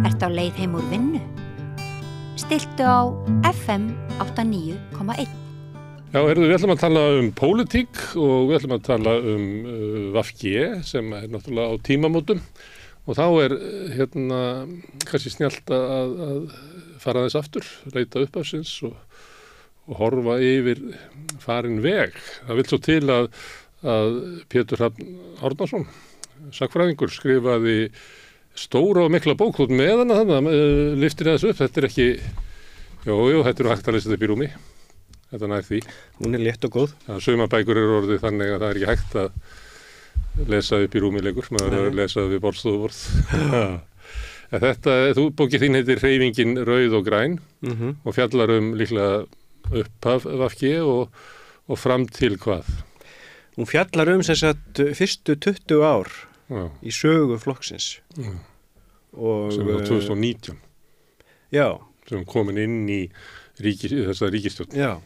Ertu á leið heim úr vinnu? Stilltu á FM 89,1. Já, við ætlum að tala pólitík og við ætlum að tala VG sem náttúrulega á tímamótum og þá kannski snjallt að fara þess aftur, leita upp af sinns og horfa yfir farin veg. Það vill svo til að Pétur Hrafn Árnason, sagnfræðingur, skrifaði stóra og mikla bók út með hana þannig, lyftir þess upp, þetta ekki, þetta hægt að lesa þetta upp í rúmi, þetta nær því. Hún létt og góð. Já, sumarbækur orðið þannig að það ekki hægt að lesa upp í rúmi lengur, maður að lesa við borðstofuborð. Þú bókið þín heitir Hreyfingin rauð og græn og fjallar líklega upphaf VG og fram til hvað? Hún fjallar sem sagt fyrstu 20 ár í sögu flokksins. Og sem var 2019. Já. Sem komin inn í þessa ríkisstjórn. Já.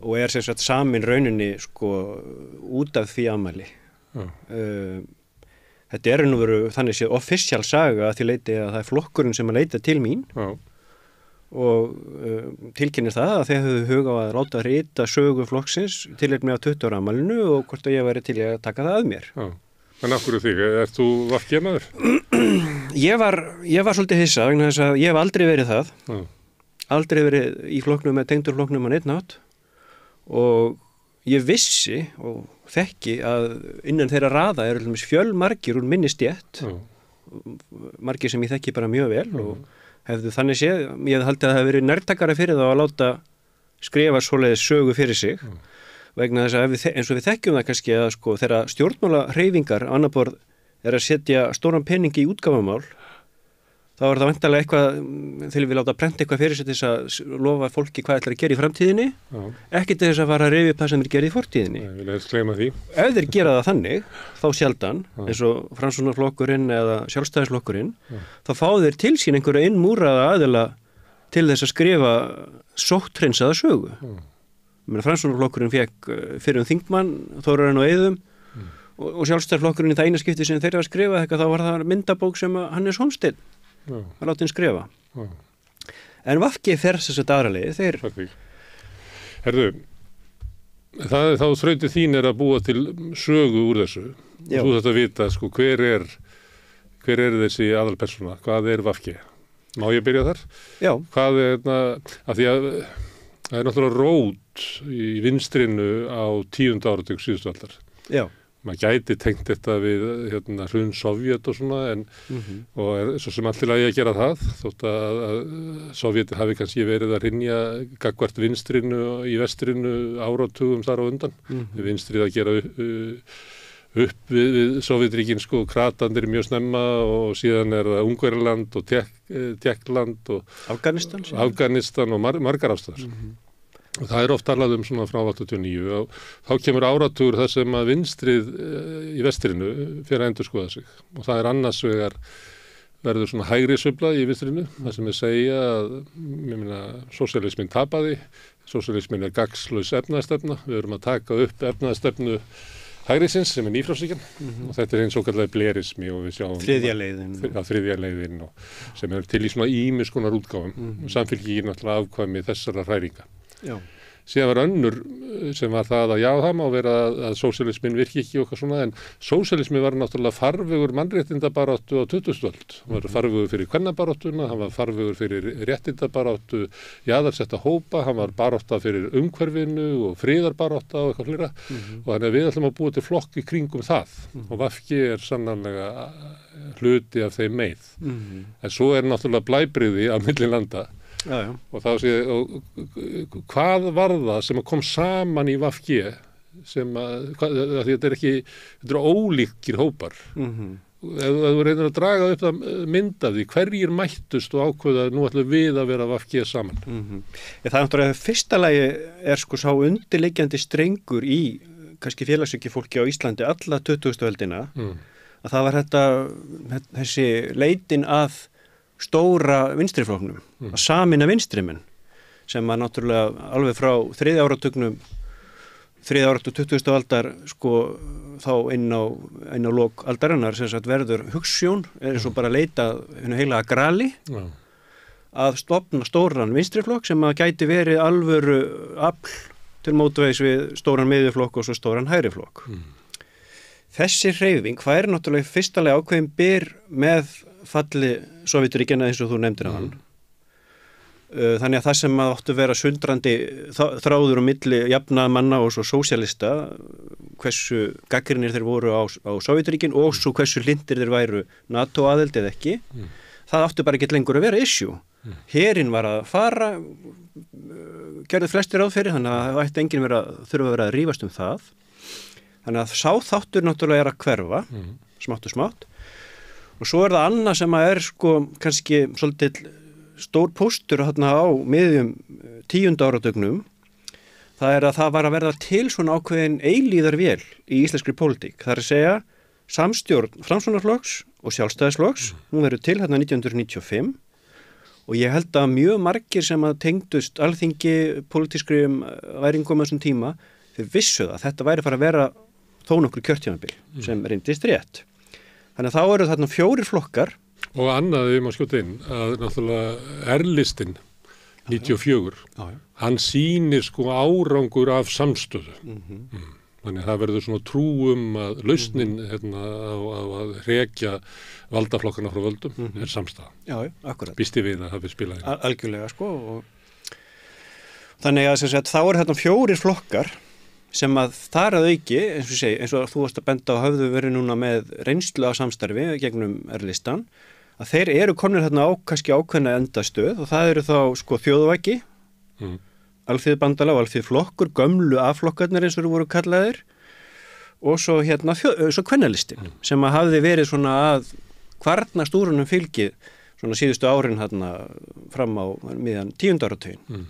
Og sem sagt samin rauninni út af því afmæli. Þetta nú veru þannig séð offisjál saga að því leiti að það flokkurinn sem að leita til mín. Já. Og tilkynir það að þeir höfðu hug á að láta rita sögu flokksins tilefni á 20 ára afmælinu og hvort að ég væri til að taka það að mér. Já. En af hverju þig? Ert þú VG-maður? Ég var svolítið hissa vegna þess að ég hef aldrei verið það. Já. Aldrei verið í flokknum með tengdur flokknum á neitt nátt og ég vissi og þekki að innan þeirra raða fjölmargir úr minni stétt, margir sem ég þekki bara mjög vel og hefðu þannig séð, ég hefði haldið að það hefði verið nærtakara fyrir þá að láta skrifa svoleiðis sögu fyrir sig vegna þess að eins og við þekkjum það kannski að þegar stjórnmálahreyfingar á annað borð að setja stóran pening í útgáfamál þá það væntanlega eitthvað þegar við láta prenta eitthvað fyrir sig til þess að lofa fólki hvað ætlar að gera í framtíðinni ekki til þess að fara að rifja upp það sem er gerð í fortíðinni. Nei, vil helst gleyma því. Ef þeir gera það þannig þá sjaldan eins og Framsóknarflokkurinn eða Sjálfstæðisflokkurinn þá fá þeir til sín einhverja innmúraða aðila til þess að skrifa sótthreinsaða sögu. Framsóknarflokkurinn fékk fyrir þingmann Þórarinn og Eiðum og Sjálfstæðisflokkurinn í það eina skipti sem þeir hafa skrifað eitthvað þá var það myndabók sem Hannes Hólmsteinn að láta henn skrifa. En VG fer þess að aðra leið þeir... Herðu, þá þrautið þín að búa til sögu úr þessu. Já. Þú þarft að vita, hver þessi aðalpersóna? Hvað VG? Má ég byrja þar? Já. Hvað af því að það náttúrulega rót í vinstrinu á 10. áratug síðustu aldar. Já. Maður gæti tengt þetta við hrun Sovjet og svona og svo sem allir lagi að gera það þótt að Sovjetir hafi kannski verið að hrynja gagnvart vinstrinu í vestrinu áratugum þar á undan. Vinstrið að gera upp við Sovjetríkin kratandir mjög snemma og síðan það Ungverjaland og Tékkland og Afganistan og margar ástæður. Og það oft talað svona frá 89 og þá kemur áratugur þar sem að vinstrið í vestrinu fyrir að endurskoða sig og það annars vegar verður svona hægri sveifla í vinstrinu það sem segja að sósíalisminn tapaði, sósíalisminn gagnslaus efnahagsstefna, við erum að taka upp efnahagsstefnu hægrisins sem nýfrjálshyggjan og þetta hinn svokallaði blerismi og við sjáum þriðja leiðin og sem til í svona ýmis konar útgáfum samfylkingin náttúrulega afkvæmi þessara hræringa. Já. Síðan var önnur sem var það að það má vera að sósíalisminn virki ekki og eitthvað svona en sósíalismi var náttúrulega farvegur mannréttindabaráttu á 20. öld. Hann var farvegur fyrir kvennabaráttuna, hann var farvegur fyrir réttindabaráttu jaðarsetta hópa, hann var barátta fyrir umhverfinu og friðarbarátta og eitthvað fleira og þannig að við ætlum að búa til flokk í kringum það og VG sannarlega hluti af þeim með. En svo náttúrulega blæbrigði á milli landa. Já. Og þá hvað var það sem kom saman í VG sem að þetta þetta ólíkir hópar ef þú reynir að draga upp það mynd af því hverjir mættust og ákveða nú ætlum við að vera VG saman Það náttúrulega fyrsta lagi sá undirliggjandi strengur í kannski félagshyggju á Íslandi alla 20. öldina að það var þessi leitin að stóra vinstriflokknum, að sameina vinstrimenn sem að náttúrulega alveg frá 3. áratugnum þriðja áratug 20. aldar sko þá inn á lok aldarinnar sem sagt verður hugsjón, eins og bara leita heila að grali að stofna stóran vinstriflokk sem að gæti verið alvöru afl til mótvægis við stóran miðjuflokk og svo stóran hægriflokk. Þessi hreyfing fær náttúrulega fyrstulega ákveðin byr með falli Sovétríkjanna eins og þú nefndir hann. Þannig að það sem að áttu vera sundrandi þráður á milli jafnaðarmanna og svo sósíalista, hversu gagnrýnir þeir voru á Sovétríkin og svo hversu hlynntir þeir væru NATO aðild eða ekki, það áttu bara ekki lengur að vera issue. Herinn var að fara, gerðu flestir ráð fyrir, þannig að það ætti enginn þurfa að vera að rífast það. Þannig að sá þáttur náttúrulega er að hverfa, smátt og smátt. Og svo það annað sem að sko kannski svolítið stór póstur þarna á miðjum 10. áratugnum. Það að það var að verða til svona ákveðin eilíðarvél í íslenskri pólitík. Það að segja samstjórn Framsóknarflokks og Sjálfstæðisflokks. Hún verður til hérna 1995. Og ég held að mjög margir sem að tengdust alþingi pólitískri væringum á þessum tíma, þeir vissu það. Þetta væri fara að vera þó nokkur kjörtímabil sem reyndist rétt. Þannig að þá eru þarna 4 flokkar. Og annað við má skjóta inn að náttúrulega R-listinn 94, hann sýnir sko árangur af samstöðu. Þannig að það verður svona trúum að lausnin á að rekja valdaflokkana frá völdum er samstaða. Já, akkurat. Býsti við að hafi spilað inn. Algjörlega sko. Þannig að þá eru þarna 4 flokkar sem að þar að auki, eins og þú varst að benda á höfðu verið núna með reynslu af samstarfi gegnum R-listan, að þeir eru komnir þarna kannski ákveðna endastöð og það eru þá sko þjóðvæki, alþýðubandalag og alþýðuflokkur, gömlu A-flokkarnir eins og eru voru kallaðir og svo svo kvennalistin sem að hafði verið svona að kvarnast úr honum fylgið svona síðustu árin þarna fram á miðjan 10. áratuginn.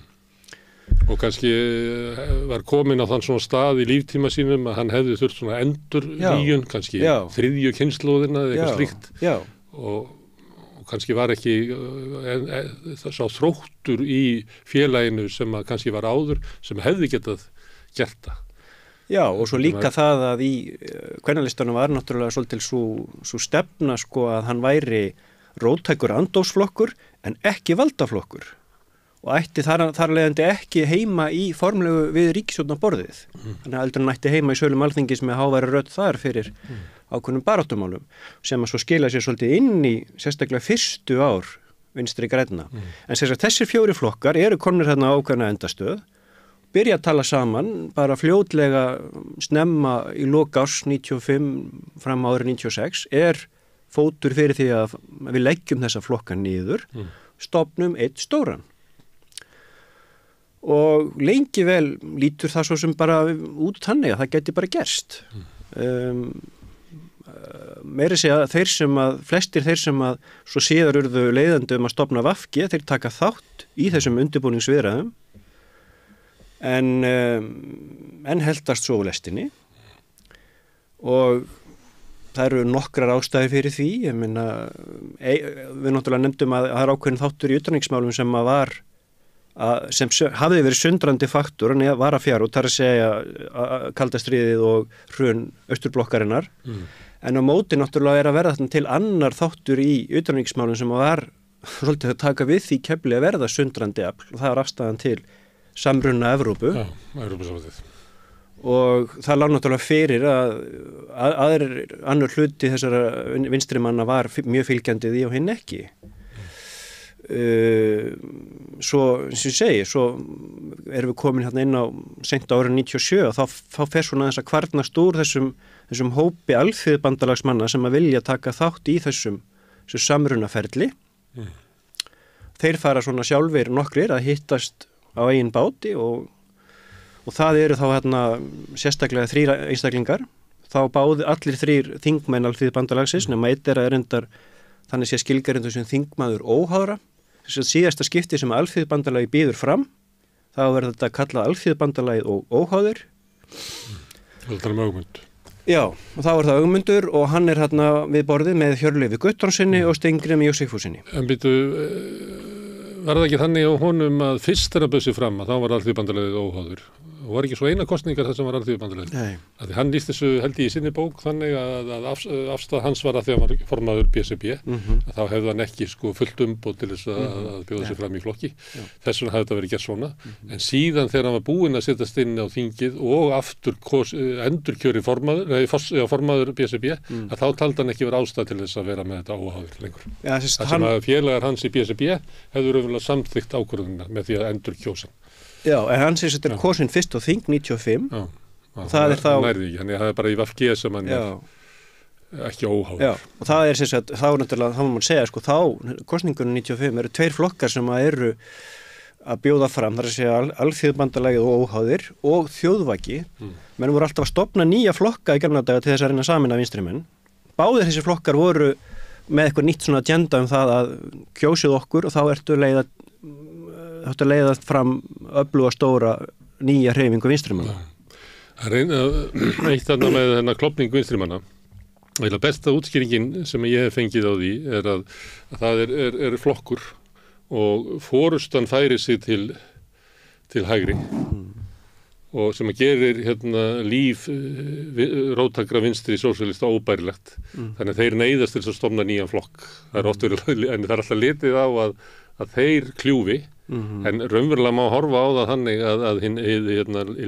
Og kannski var komin á þann svona stað í líftíma sínum að hann hefði þurft svona endur nýjun, kannski þriðju kynslóðina eða eitthvað slíkt. Og kannski var ekki sá þróttur í félaginu sem að kannski var áður sem hefði getað gert það. Já, og svo líka það að í kvennalistanum var náttúrulega svolítil svo stefna sko að hann væri róttækur andófsflokkur en ekki valdaflokkur og ætti þar leiðandi ekki heima í formlegu við ríkisstjórnarborðið. Þannig að heldur hann ætti heima í sölum alþingis með háværi rödd þar fyrir ákveðnum baráttumálum sem að svo skila sér svolítið inn í sérstaklega fyrstu ár Vinstri grænna. En þessir 4 flokkar eru komnir þarna ákveðna endastöð, byrja að tala saman bara fljótlega snemma í lok árs 95 fram á árið 96 fótur fyrir því að við leggjum þessa flokka niður, stofnum einn stóran. Og lengi vel lítur það svo sem bara út þannig að það geti bara gerst. Meiri segja að flestir þeir sem að svo síðar urðu leiðandi að stofna VFG, þeir taka þátt í þessum undirbúningsviðræðum en heldast svo lestinni og það eru nokkrar ástæður fyrir því. Ég meina, við náttúrulega nefndum að það er ákveðin þáttur í utanríkismálum sem hafði verið sundrandi faktor en var að fjara og þar að segja kalda stríðið og hrun austurblokkarinnar. En á móti náttúrulega er að verða þarna til annar þáttur í utanríkismálum sem var svolítið að taka við því kefli að verða sundrandi afl og það er afstæðan til samruna Evrópu. Já, Evrópusamvætið. Og það lá náttúrulega fyrir að annar hluti þessara vinstri manna var mjög fylgjandi því og hinn ekki. Svo, sem ég segi, svo erum við komin hérna inn á seint árið 97 og þá fer svona þess að kvarnast úr þessum hópi alþýðubandalagsmanna sem að vilja taka þátt í þessum samrunaferli. Þeir fara svona sjálfir nokkrir að hittast á eigin báti og það eru þá hérna sérstaklega 3 einstaklingar. Þá báðu allir 3 þingmenn alþýðubandalagsins nema einn er reyndar þannig sé skilgreind sem þingmaður óháðra. Þess að síðasta skipti sem alþýðubandalagi býður fram, þá verður þetta kallað alþýðubandalagið og óháður. Þetta er Ögmund. Já, og þá er það Ögmundur og hann er hérna við borðið með Hjörleifi Guttormssyni og Steingrími Jósefssyni. En býtu, var það ekki þannig á honum að fyrst þegar bauð sig fram að þá var alþýðubandalagið óháður og var ekki svo eina kosningar þar sem var Alþýðubandalagið. Því hann lýsti þessu held ég í sinni bók þannig að afstæð hans var að því að hann var formaður BSRB, að þá hefði hann ekki sko fullt umboð til þess að bjóða sig fram í flokki. Þess vegna hafði þetta verið gert svona. En síðan þegar hann var búinn að setjast inn á þingið og aftur endurkjöri formaður BSRB, að þá taldi hann ekki verið ástæð til þess að vera með þetta óháður lengur. Þar sem að félagar hans í BSRB hefðu raunverulega samþykkt ákvörðunina með því að endurkjósa. Já, en hann segir að þetta kosin fyrst á þing 95. Það er þá nærði ekki, þannig að það bara í VFG sem hann ekki óháður. Já, og það er sem sagt, þá náttúrulega, þá má man segja, sko, þá kosningunum 95 eru 2 flokkar sem eru að bjóða fram, þar að segja Alþýðubandalagið og óháðir og þjóðvæki. Menn voru alltaf að stofna nýja flokka í gamla daga til þess að reyna samin af vinstrimenn. Báðir þessi flokkar voru með eitthvað nýtt svona agenda það að kjósið okkur og þá ertu að leiða fram öfluga stóra nýja hreyfingu vinstrimanna. Það reyna eitt þarna með þennan klofning vinstrimanna. Eða besta útskýringin sem ég hef fengið á því að það er flokkur og forustan færi sig til hægri og sem að gerir líf róttækra vinstri sósíalista óbærilegt. Þannig að þeir neyðast til að stofna nýjan flokk. Það er oft verið, en það er alltaf litið á að þeir kljúfi, en raunverulega má horfa á það þannig að hinn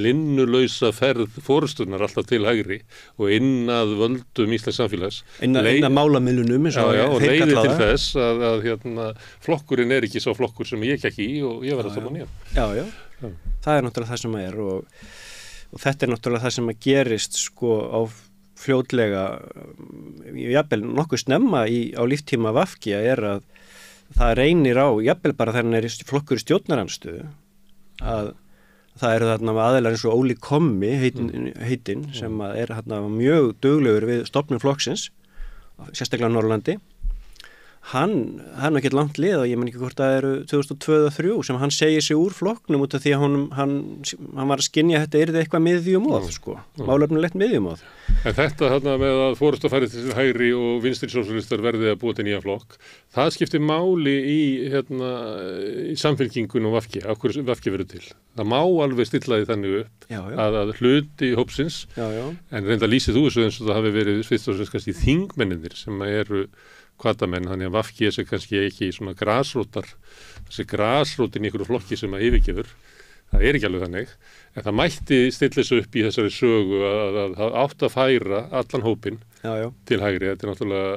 linnulausa ferð forustunar alltaf til hægri og inn að völdum íslensks samfélags. Inn að málamiðlunum og leiði til þess að flokkurinn er ekki sá flokkur sem ég gekk í og ég verð að stofna nýjan. Já. Það er náttúrulega það sem er og þetta er náttúrulega það sem að gerist sko á fljótlega jafnvel nokkuð snemma á líftíma VFG er að það reynir á, jafnvel bara þegar hann er flokkur í stjórnarandstöðu að það eru þarna aðeinar eins og Óli Kommi heitinn sem er þarna mjög duglegur við stofnun flokksins, sérstaklega á Norrlandi. Hann er ekki langt lið og ég menn ekki hvort það eru 2002-2003 sem hann segir sig úr flokknum út af því að hann var að skynja að þetta yrði eitthvað miðjumóð, sko, málefnilegt miðjumóð. En þetta þarna með að forystafæri til hægri og vinstri sósíalistar verði að búa til nýja flokk, það skiptir máli í samfylkingun og VFG, af hverju VFG verður til. Það má alveg stilla því þannig upp að hluti hópsins, en reynda lýsið þú þessu eins og það hafi verið fyrst og fremst í þingmennir sem eru hvatamenn, þannig að VFG er kannski ekki svona þessi grasrótin í einhverju flokki sem að yfirgefur, það er ekki alveg þannig, en það mætti stilla þessu upp í þessari sögu að það átt að færa allan hópinn til hægri, þetta er náttúrulega,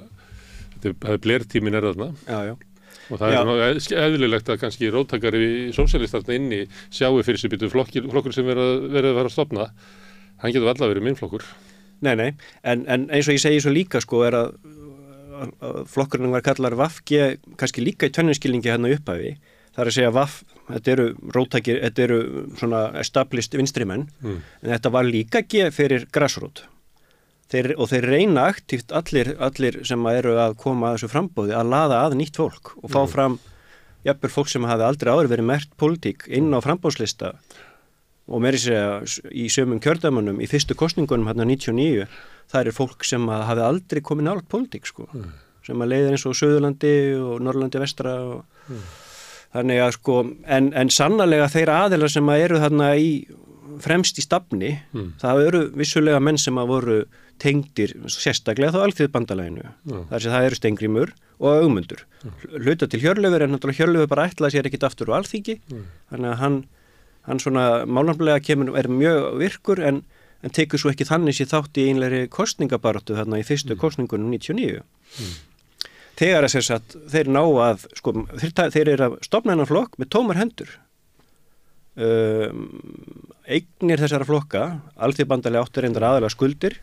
blertímin er þarna, og það er eðlilegt að kannski róttækari sósíalistarnir inni sjáu fyrir sig býtu flokkur sem verið að fara að stofna, hann getur alltaf verið minn flokkur. Nei, en eins og ég segi svo líka sko er að flokkurinn var kallar VFG kannski líka í tvenninskilningi hérna upphafi. Það er að segja þetta eru róttækir, þetta eru svona established vinstrimenn, en þetta var líka fyrir grassrót. Þeir reyna aktíft allir sem eru að koma að þessu frambóði að laða að nýtt fólk og fá fram jafnvel fólk sem hafi aldrei áður verið merkt pólitík inn á frambóðslista og meiri segja í sömum kjördæmunum í fyrstu kosningunum hérna 99 það er fólk sem hafi aldrei komið nálægt pólitík sko, sem að leiða eins og Suðurlandi og Norrlandi vestra og þannig að sko, en sannarlega þeir aðilar sem eru þarna fremst í stafni, það eru vissulega menn sem að voru tengdir sérstaklega þá Alþýðubandalaginu, það eru Steingrímur og Ögmundur. Hluta til Hjörleifur en náttúrulega Hjörleifur bara ætlaði sér ekkit aftur á Alþingi, þannig að hann svona málnafnilega er mjög virkur en tekur svo ekki þannig sér þátt í einlegri kosningabaráttu þarna í fyrstu kosningunum 99. Þegar að þeir ná að, sko, þeir eru að stofna hennar flokk með tómar hendur. Eignir þessara flokka, Alþýðubandalagið átti reyndar aðalega skuldir,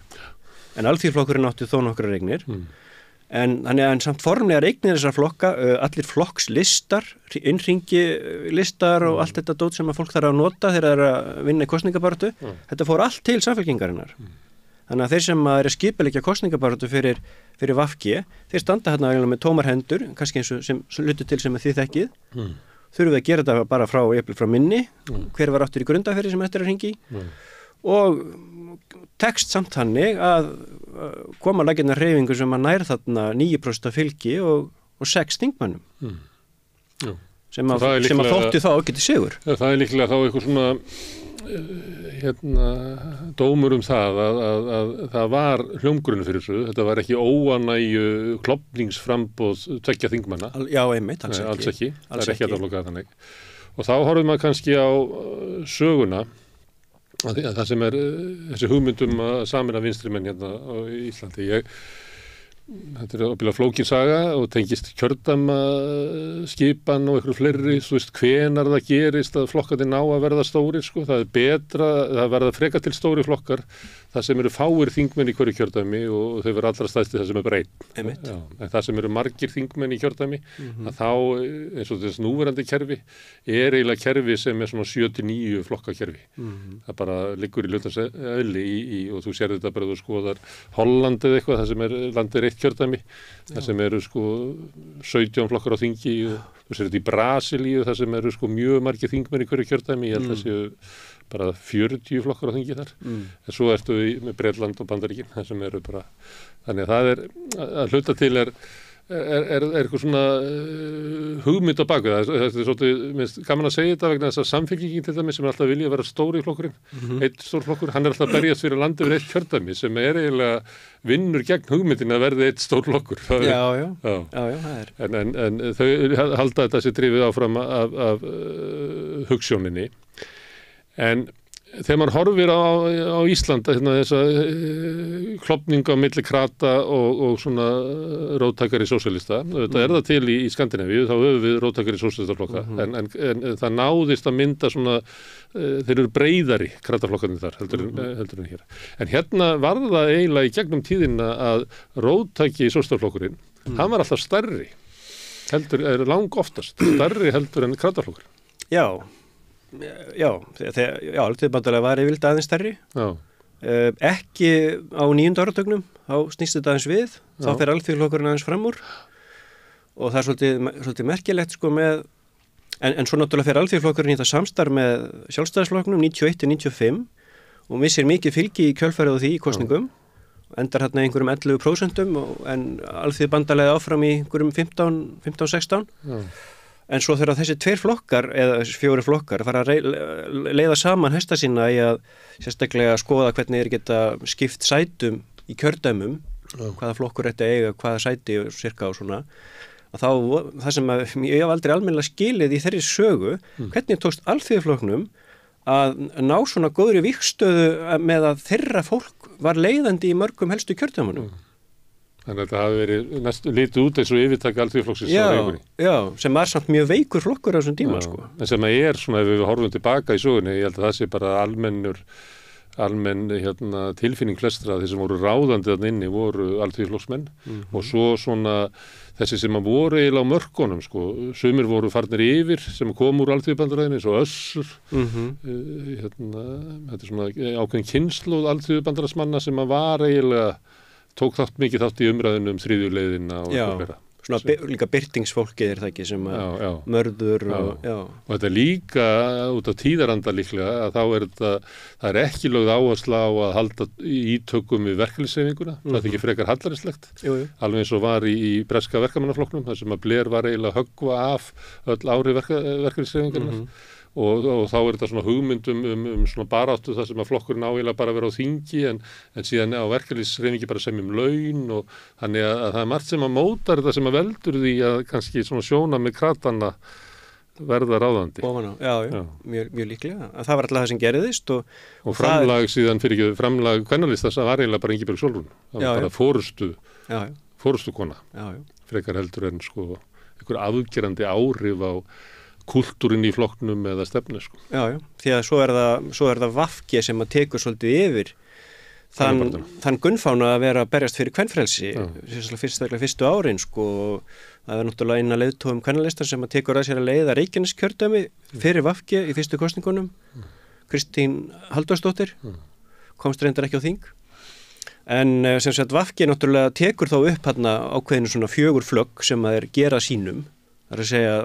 en Alþýðuflokkurinn átti þó nokkrar eignir. En samt formlegar eignir þessara flokka, allir flokkslistar, innringilistar og allt þetta dót sem að fólk þarf að nota þegar það er að vinna í kosningabaráttu, þetta fór allt til samfylkingarinnar. Þannig að þeir sem að eru skipuleggja kosningabaráttu fyrir VFG, þeir standa hérna með tómar hendur, kannski eins og sem hlutu til sem þið þekkið, þurfum við að gera þetta bara frá minni, hver var áttur í Grundarfirði sem þetta er að hringi, og tekst samt þannig að koma laginnar hreyfingu sem að nær þarna 9% fylgi og 6 þingmönnum sem að þótti þá getið sigur. Það er líklega þá eitthvað svona dómur það að það var hljómgrunn fyrir þessu, þetta var ekki óanægju klofningsframboð tveggja þingmanna. Já, einmitt, alls ekki. Það er ekki að loka þannig. Og þá horfum maður kannski á söguna, að það sem þessi hugmyndum að sameina vinstri menn hérna á Íslandi. Þetta er ábyggilega flókin saga og tengist kjördæma skipan og einhverju fleiri, þú veist, hvenar það gerist að flokkarnir ná að verða stórir, sko, það er betra, það verða frekar til stóri flokkar, það sem eru fáir þingmenn í hverju kjördæmi og þau verða allra stæðst það sem er bara einn. En það sem eru margir þingmenn í kjördæmi, að þá, eins og þess núverandi kerfi, er eiginlega kerfi sem er svona 7-9 flokkakerfi. Það bara liggur í hlutans eðli og þú sér þetta bara, þú skoðar Holland eða eitthvað, það sem landið eitt kjördæmi, það sem eru sko 17 flokkar á þingi og þú sér þetta í Brasilíu, það sem eru sko mjög margir þingmenn í hverju kjördæmi, ég held að séu bara 40 flokkar á þingi þar, en svo ertu með Bretland og Bandaríkin, það sem eru bara, þannig að það er, að hluta til er eitthvað svona hugmynd á baku það, þetta er svolítið gaman að segja þetta vegna þess að Samfylkingin til dæmis sem er alltaf að vilja vera stóri flokkurinn, einn stór flokkur, hann er alltaf að berjast fyrir landi við eitt kjördæmi sem er eiginlega vinnur gegn hugmyndin að verði eitt stór flokkur. Já, það er. En þau halda þetta sér drifið áfram af hugsjóninni. En þegar maður horfir á Ísland þessa klofninga á milli krata og svona róttækari sósíalista, þetta er það til í Skandinavíu, þá höfum við róttækari sósíalistaflokka, en það náðist að mynda svona, þeir eru breiðari krataflokkarnir þar heldur en hér. En hérna var það eiginlega í gegnum tíðina að róttæki sósíalistaflokkurinn, hann var alltaf stærri, er langoftast, stærri heldur en krataflokkur. Já, Alþýðubandalag var yfirleitt aðeins stærri. Ekki á 9. áratugnum, þá snýst þetta aðeins við, þá fer Alþýðuflokkurinn aðeins fram úr og það er svolítið merkilegt sko með, en svo náttúrulega fer Alþýðuflokkurinn í þetta samstarf með Sjálfstæðisflokknum 91-95 og missir mikið fylgi í kjölfarið á því í kosningum, endar hérna einhverjum 11%, en Alþýðubandalagið áfram í einhverjum 15-16%. En svo þegar þessi 2 flokkar eða 4 flokkar fara að leiða saman hesta sína í að sérstaklega skoða hvernig geta skipt sætum í kjördæmum, hvaða flokkur þetta eiga, hvaða sæti og sirka og svona, að þá, það sem ég hef aldrei almennilega skilið í þeirri sögu, hvernig tókst Alþýðuflokknum að ná svona góðri vígstöðu með að þeirra fólk var leiðandi í mörgum helstu kjördæmunum. Þannig að þetta hafi verið lítið út eins og yfirtaka Alþýðuflokksins á reyfinni. Já, sem var samt mjög veikur flokkur á þessum tíma, sko. En sem að er svona, ef við horfum tilbaka í sögunni, ég held að það sé bara almenn tilfinning flestra, þeir sem voru ráðandi þarna inni voru Alþýðuflokksmenn og svo svona þessi sem að voru eiginlega á mörkunum, sko, sumir voru farnir yfir sem kom úr Alþýðubandalaginu, eins og Össur, þetta er svona ákveðin kynslóð Alþýðubandalagsmanna sem að var eiginlega tók mikið þátt í umræðinu þriðju leiðina og eitthvað. Svona líka byrtingsfólkið það ekki sem mörður og þetta er líka út af tíðaranda líklega að þá það er ekki lögð áhersla á að halda ítökum við verkalýðshreyfinguna, það er ekki frekar hallarislegt, alveg eins og var í breska verkamannaflokknum, þar sem að Blair var eiginlega að höggva af öll ári verkalýðshreyfingarinnar. Og þá er þetta svona hugmyndum svona baráttu það sem að flokkurinn áeiginlega bara vera á þingi en síðan á verkalýðshreyfingi bara semja laun og þannig að það er margt sem að mótar þetta sem að veldur því að kannski svona sjóna með kratanna verða ráðandi. Já, mjög líklega. Það var alltaf það sem gerðist og framlag síðan framlag kvennalistans var eiginlega bara Ingibjörg Sólrún. Það var bara fórustu kona. Frekar heldur en sko einhver afgerandi áhrif á kultúrin í flokknum eða stefnu, sko. Já, því að svo er það VG sem að tekur svolítið yfir þann gunnfána að vera að berjast fyrir kvenfrelsi, sérstaklega fyrstu árin, sko, það er náttúrulega eina leiðtogum kvennalistar sem að tekur að sér að leiða Reykjaneskjördæmi fyrir VG í fyrstu kosningunum, Kristín Halldórsdóttir, komst reyndar ekki á þing, en sem sagt VG náttúrulega tekur þá upp hérna ákveðinu svona 4 flögg sem að gera sínum, það er að segja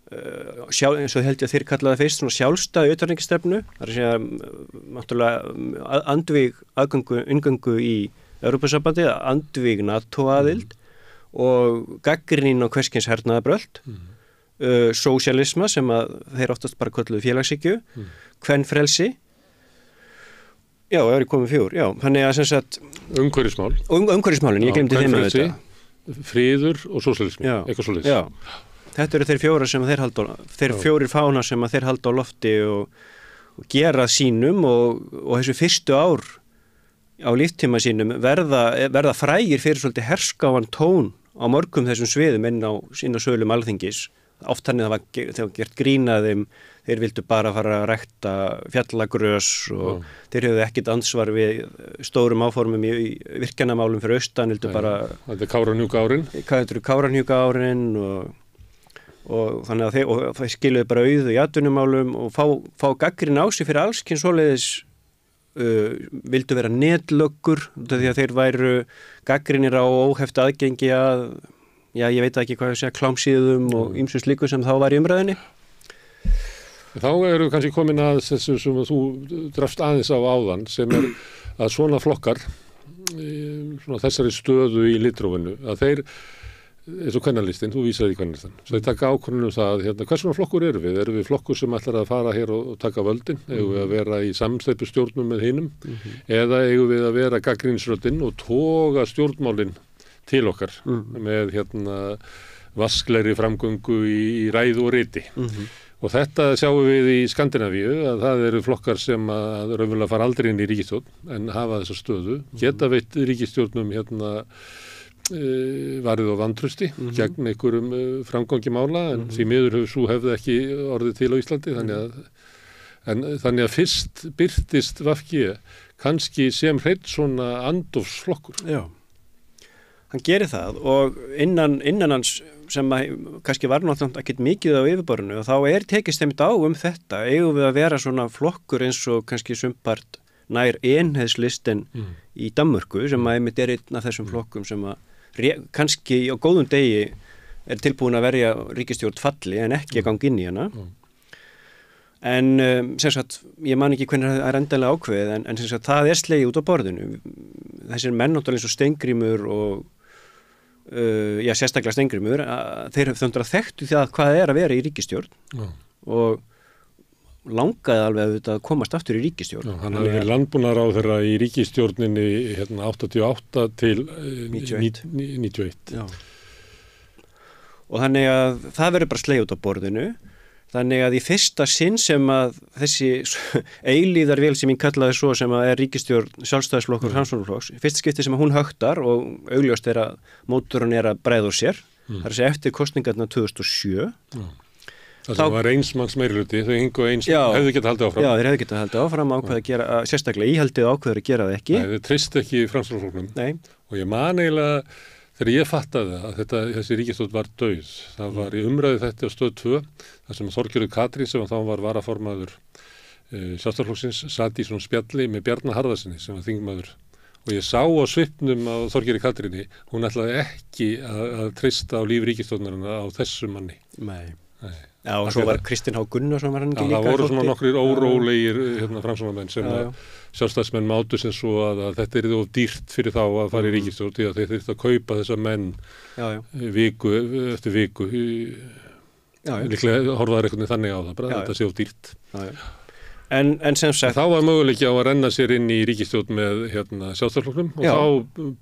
eins og held ég að þeir kallaði fyrst svona sjálfstæðu utanríkisstefnu, það er að segja náttúrulega andvíg inngöngu í Evrópusambandið, andvíg NATO-aðild og gagnrýnin á hverskins hernaðarbröld, sósíalisma sem að þeir oftast bara kölluðu félagshyggju, kvenfrelsi Já, það eru komið 4, já. Þannig að sem sagt... Umhverfismál. Umhverfismálin, ég glemdi þeim þetta. Friður og sósíalismi, eitthvað svoleiðis. Já, þetta eru þeir 4 sem þeir halda á, þeir 4 fánar sem þeir halda á lofti og gera sínum og þessu fyrstu ár á líftíma sínum verða frægir fyrir svolítið herskáan tón á mörgum þessum sviðum inn á sölum Alþingis. Oft þannig það var gert grínaðum, þeir vildu bara fara að rækta fjallagrös og þeir hefðu ekkert ansvar við stórum áformum í virkjanamálum fyrir austan, vildu bara... Þetta Kárahnjúkaárin. Þetta eru Kárahnjúkaárin og þannig að þeir skiluðu bara auðu í atvinnumálum og fá gagnrýni á sig fyrir allskins svoleiðis vildu vera netlöggur því að þeir væru gagnrýnir á óheft aðgengi að ég veit ekki hvað ég segja, klámsíðum og ýmsu slíku sem þá var í umræðinni. Þá eru kannski komin að þessu sem þú drafst aðeins á áðan sem að svona flokkar svona þessari stöðu í litrófinu að þeir, eins og kvennalistinn, þú vísaði í kvennalistan, svo þeir taka ákvörðun það, hvers svona flokkur eru við? Eru við flokkur sem ætlar að fara hér og taka völdin? Eigum við að vera í samsteypustjórnum með hinum? Eða eigum við að vera gagnrýnisröddin og toga stjórnmálin til okkar með vasklegri framgöngu í ræðu og riti. Og þetta sjáum við í Skandinavíu að það eru flokkar sem að raunverulega fara aldrei inn í ríkisstjórn en hafa þessa stöðu, geta veitt ríkisstjórnum varið og vantrusti gegn einhverjum framgangi mála en því miður svo hefði ekki orðið til á Íslandi þannig að fyrst birtist VG kannski sem hreinn svona andofsflokkur. Já. Hann gerir það og innan hans sem kannski var náttúrulega ekkert mikið á yfirborðinu og þá tekist þeim á þetta, eigum við að vera svona flokkur eins og kannski sumpart nær enheiðslistin í Danmörku sem einmitt einn af þessum flokkum sem kannski á góðum degi tilbúin að verja ríkisstjórn falli en ekki að ganga inn í hana. En sem sagt, ég man ekki hvernig það endanlega ákveðið en sem sagt, það slegið út á borðinu. Þessir menn náttúrulega eins og Steingrímur og sérstaklega Steingrímur, þeir þekktu það hvað að vera í ríkisstjórn og langaði alveg að komast aftur í ríkisstjórn. Hann hafði verið landbúnaðarráðherra í ríkisstjórninni 88 til 91. Já. Og þannig að það verður bara slegið út á borðinu. Þannig að í fyrsta sinn sem að þessi eilíðarvél sem ég kallaði svo sem að ríkisstjórn Sjálfstæðisflokkur og Framsóknarflokks, fyrsta skipti sem að hún högtar og augljóst að mótorinn að breiða úr sér, það að segja eftir kosningarna 2007. Það var einsmanns meirihluti, þau hingu hefðu getað haldið áfram. Já, þeir hefðu getað haldið áfram ákveð að gera, sérstaklega íhaldið ákveður að gera það ekki. Nei, þeir treystu ekki Framsóknarflokknum. Nei. Og ég man eiginlega þegar ég fattaði að þessi ríkisstjórn var dauð, það var í umræðu þetta á Stöð 2, þar sem Þorgerður Katrín sem þá var varaformaður Sjálfstæðisflokksins sat í svona spjalli með Bjarna Harðarsyni sem var þingmaður og ég sá á svipnum á Þorgerði Katríni, hún ætlaði ekki að treysta á líf ríkisstjórnarinnar á þessu manni. Nei. Já, og svo var Kristinn H. Gunnarsson var hann ekki líka. Það voru svona nokkrir órólegir framsóknarmenn sem sjálfstæðismenn mátu sem svo að þetta er of dýrt fyrir þá að fara í ríkisstjórn því að þeir þurftu að kaupa þessa menn viku eftir viku. Líklega horfaður einhvern veginn þannig á það, bara þetta sé of dýrt. En sem sagt... Þá var möguleiki á að renna sér inn í ríkisstjórn með Sjálfstæðisflokknum og þá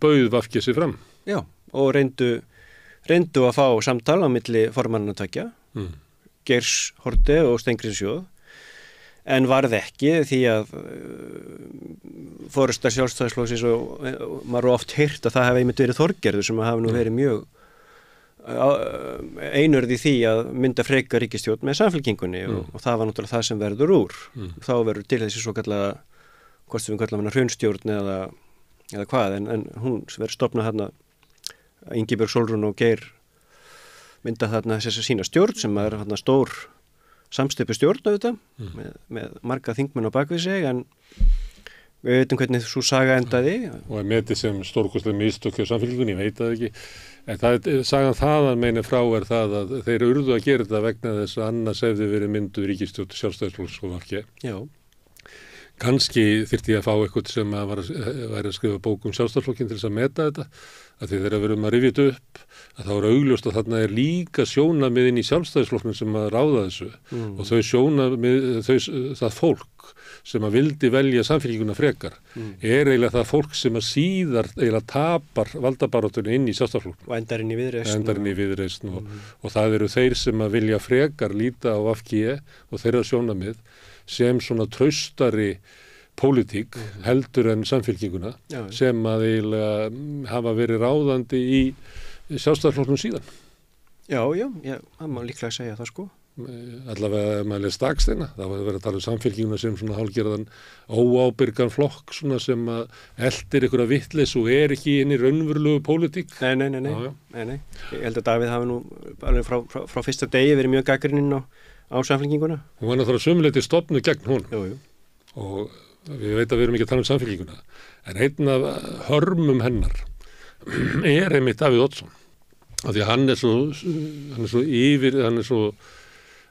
bauð VG sig fram. Já, og reyndu að fá samtal á milli formannanna tveggja. Geirs Haarde og Steingríms J. En varð ekki því að forysta Sjálfstæðisflokksins og maður oft heyrt að það hefði einmitt verið Þorgerður sem hafi nú verið mjög einurð í því að mynda freka ríkisstjórn með samfylkingunni og það var náttúrulega það sem verður úr. Þá verður til þessi svo kallaða, hvort sem við kallum hana hrunstjórn eða hvað, en hún verður stofnað þarna Ingibjörg Sólrún og Geir mynda þarna þess að sína stjórn sem er þarna stór samstöpu stjórn auðvitað með marga þingmenn á bakvið sig en við veitum hvernig svo saga endaði. Og er metið sem stórkostlega mistök hjá samfélgunni, ég veit það ekki. En sagan þaðan meina frá er það að þeir urðu að gera þetta vegna þess að annars hefði verið mynduð ríkisstjórn Sjálfstæðisflokks og VG. Já. Kannski þyrfti ég að fá eitthvað sem væri að skrifa bók Sjálfstæðisflokkinn til þess að meta þetta. að því þegar við erum að rifja þetta upp að þá er augljóst að þarna er líka sjónarmið inn í sjálfstæðisflokknum sem að ráða þessu og þau sjónarmið, það fólk sem að vildi velja samfélkinguna frekar er eiginlega það fólk sem að síðar eiginlega tapar valdabarátunni inn í sjálfstæðisflokknum. Og endar inn í viðreisn. Endar inn í viðreisn og það eru þeir sem að vilja frekar líta á VG og þeirra sjónarmið sem svona traustari pólitík heldur en samfélkinguna sem að eiginlega hafa verið ráðandi í sjálfstæðisflokknum síðan. Já, það má líklega segja það sko. Allavega ef maður les Dagsteina, þá var verið að tala um samfélkinguna sem svona hálfgerðan óábyrgan flokk svona sem að eldir einhverja vitleysu og er ekki inn í raunverulegu pólitík. Nei. Ég held að Davíð hafi nú alveg frá fyrsta degi verið mjög gagnrýninn á samfélkinguna. Hún var náttúrulega sömuleyti stofnuð gegn hún. Jú. Og við veit að við erum ekki að tala um samfélkinguna. En einn af hörmum hennar er einmitt Davíð Oddsson. Af því að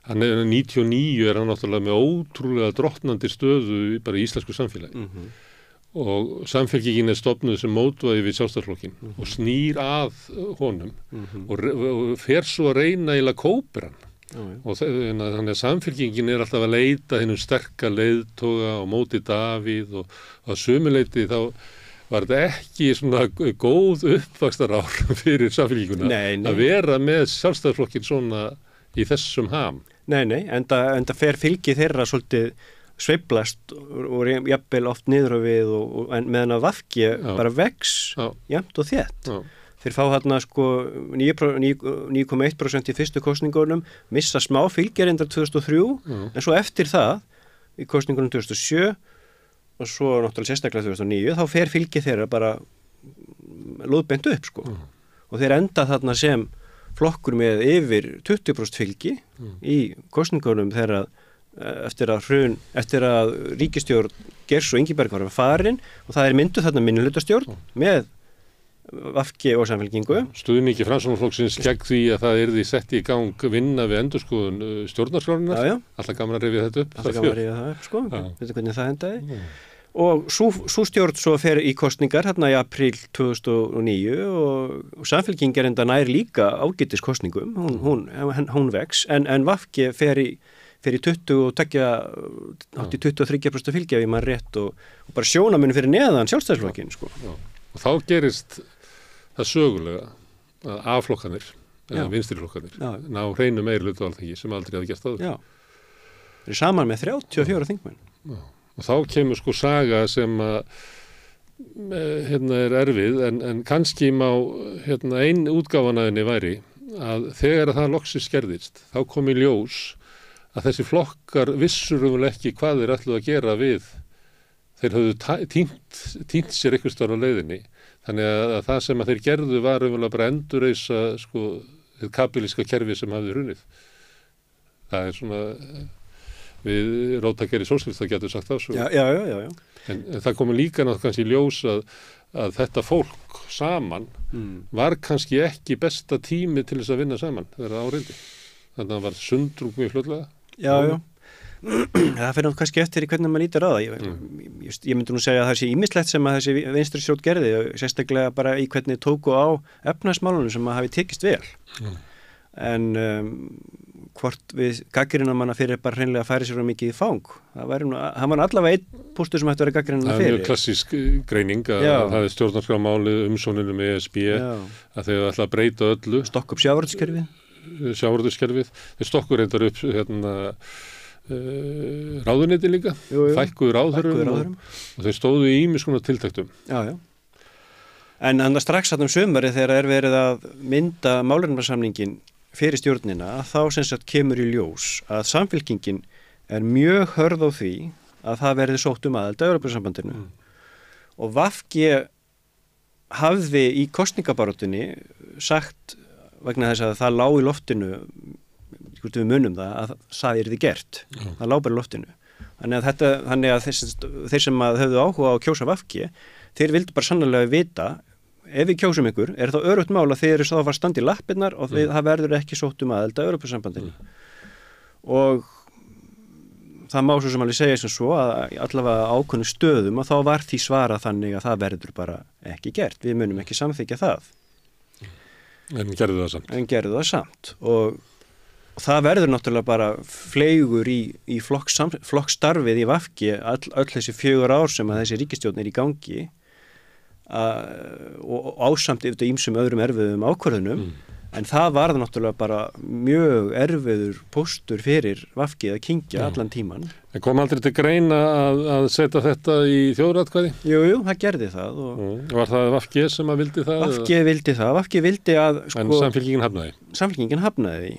hann er 99 er hann náttúrulega með ótrúlega drottnandi stöðu bara í íslensku samfélagi. Og samfélkingin er stofnuð sem mótvæði við sjálfstæðisflokkinn og snýr að honum og fer svo að reyna í kópir hann. Og þannig að samfélkingin er alltaf að leita hennum sterka leiðtoga á móti Davíð og að sömuleyti þá var þetta ekki svona góð uppvaxtarár fyrir samfélkinguna að vera með sjálfstæðisflokkinn svona í þessum ham. Nei, enda fer fylgi þeirra svolítið sveiflast og jafnvel oft niður við en meðan að VG bara vex jafnt og þétt. Þeir fá hérna sko 9,1% í fyrstu kosningunum, missa smá fylgjarindar 2003 en svo eftir það í kosningunum 2007 og svo náttúrulega sérstaklega 2009 þá fer fylgi þeirra bara lóðbeint upp sko og þeir enda þarna sem flokkur með yfir 20% fylgi í kosningunum þegar eftir að ríkisstjórn Geirs og Ingiberg var farin og það er mynduð þarna minnihlutastjórn með VG og samfélkingu. Stuðningi Framsóknarflokksins gegn því að það yrði sett í gang vinna við endurskoðun stjórnarskrárinnar. Alltaf gaman að rifja þetta upp. Alltaf gaman að rifja það upp, sko. Veitu hvernig það endaði. Og svo stjórn svo fer í kosningar hérna í apríl 2009 og samfélking enda nær líka ágætis kosningum. Hún vex en VG fer í 23% fylgi ef ég man rétt og bara sjónarmunum fyrir neðan sjálfstæðisflokkinn, sko. Og þá gerist það sögulega að A-flokkanir, eða vinstriflokkanir, ná hreinu meirihluta á Alþingi sem aldrei hafi gert áður. Já, þeir eru saman með 34 þingmenn. Já, og þá kemur sko saga sem að hérna er erfið, en kannski má ein útgáfanaðinni væri að þegar það loksins gerðist, þá kom í ljós að þessi flokkar vissur ekki hvað þeir ætluðu að gera við. Þeir höfðu týnt sér einhvers staðar á leiðinni. Þannig að það sem að þeir gerðu var bara endurreisa sko þetta kapítalíska kerfi sem hafði hrunið. Það er svona við róttækjari sósíalista getur sagt það svo. Já. En það komur líka náttúrulega kannski í ljós að þetta fólk saman var kannski ekki besta tími til þess að vinna saman þegar það árindi. Þannig að það var sundrung mjög fljótlega. Já. Það fyrir náttúrulega kannski eftir í hvernig maður lítur á það. Ég myndi nú segja að það sé ýmislegt sem að þessi vinstri stjórn gerði, sérstaklega bara í hvernig tóku á efnahagsmálunum sem að hafi tekist vel. En hvort við gagnrýnum hana fyrir bara hreinlega að færa sér mikið í fang. Það var allavega einn póstur sem ætti að vera gagnrýnum fyrir. Það er mjög klassísk greining að það er stjórnarskrármálið umsókninu með ESB að þeir ætla að breyta öllu. Stokka upp sjávarútvegskerfið. Þeir stokkur reyndar upp ráðuneyti líka, fækkuðu ráðherrum og þeir stóðu í ýmis konar tiltektum. Já. En þannig að strax þarna sumari þegar verið að mynda málefnasamningin fyrir stjórnina, þá sem sagt kemur í ljós að samfylkingin er mjög hörð á því að það verði sótt aðild að Evrópusambandinu. Og VG hafði í kosningabaráttunni sagt vegna þess að það lá í loftinu hvort við munum það að það yrði gert. Það lá bara í loftinu. Þannig að þeir sem höfðu áhuga á að kjósa VG, þeir vildu bara sannarlega vita, ef við kjósum ykkur, er það örugt mál að þeir eru þá að fara standi í lappirnar og það verður ekki sótt aðild að Evrópusambandinu. Og það má svo sem alveg segja sem svo að allavega ákveðnum stöðum að þá var því svarað þannig að það verður bara ekki gert. Við munum ekki samþykkja það. En gerðu það samt. Og það verður náttúrulega bara fleygur í flokksstarfið í VG öll þessi 4 ár sem að þessi ríkisstjórn í gangi og ásamt yfir ýmsum öðrum erfiðum ákvörðunum. En það varð náttúrulega bara mjög erfiður póstur fyrir VG að kyngja allan tíman. En kom aldrei til greina að setja þetta í þjóðaratkvæði? Jú, það gerði það. Var það VG sem að vildi það? VG vildi það. VG vildi að... En Samfylkingin hafnaði? Samfylkingin hafnaði.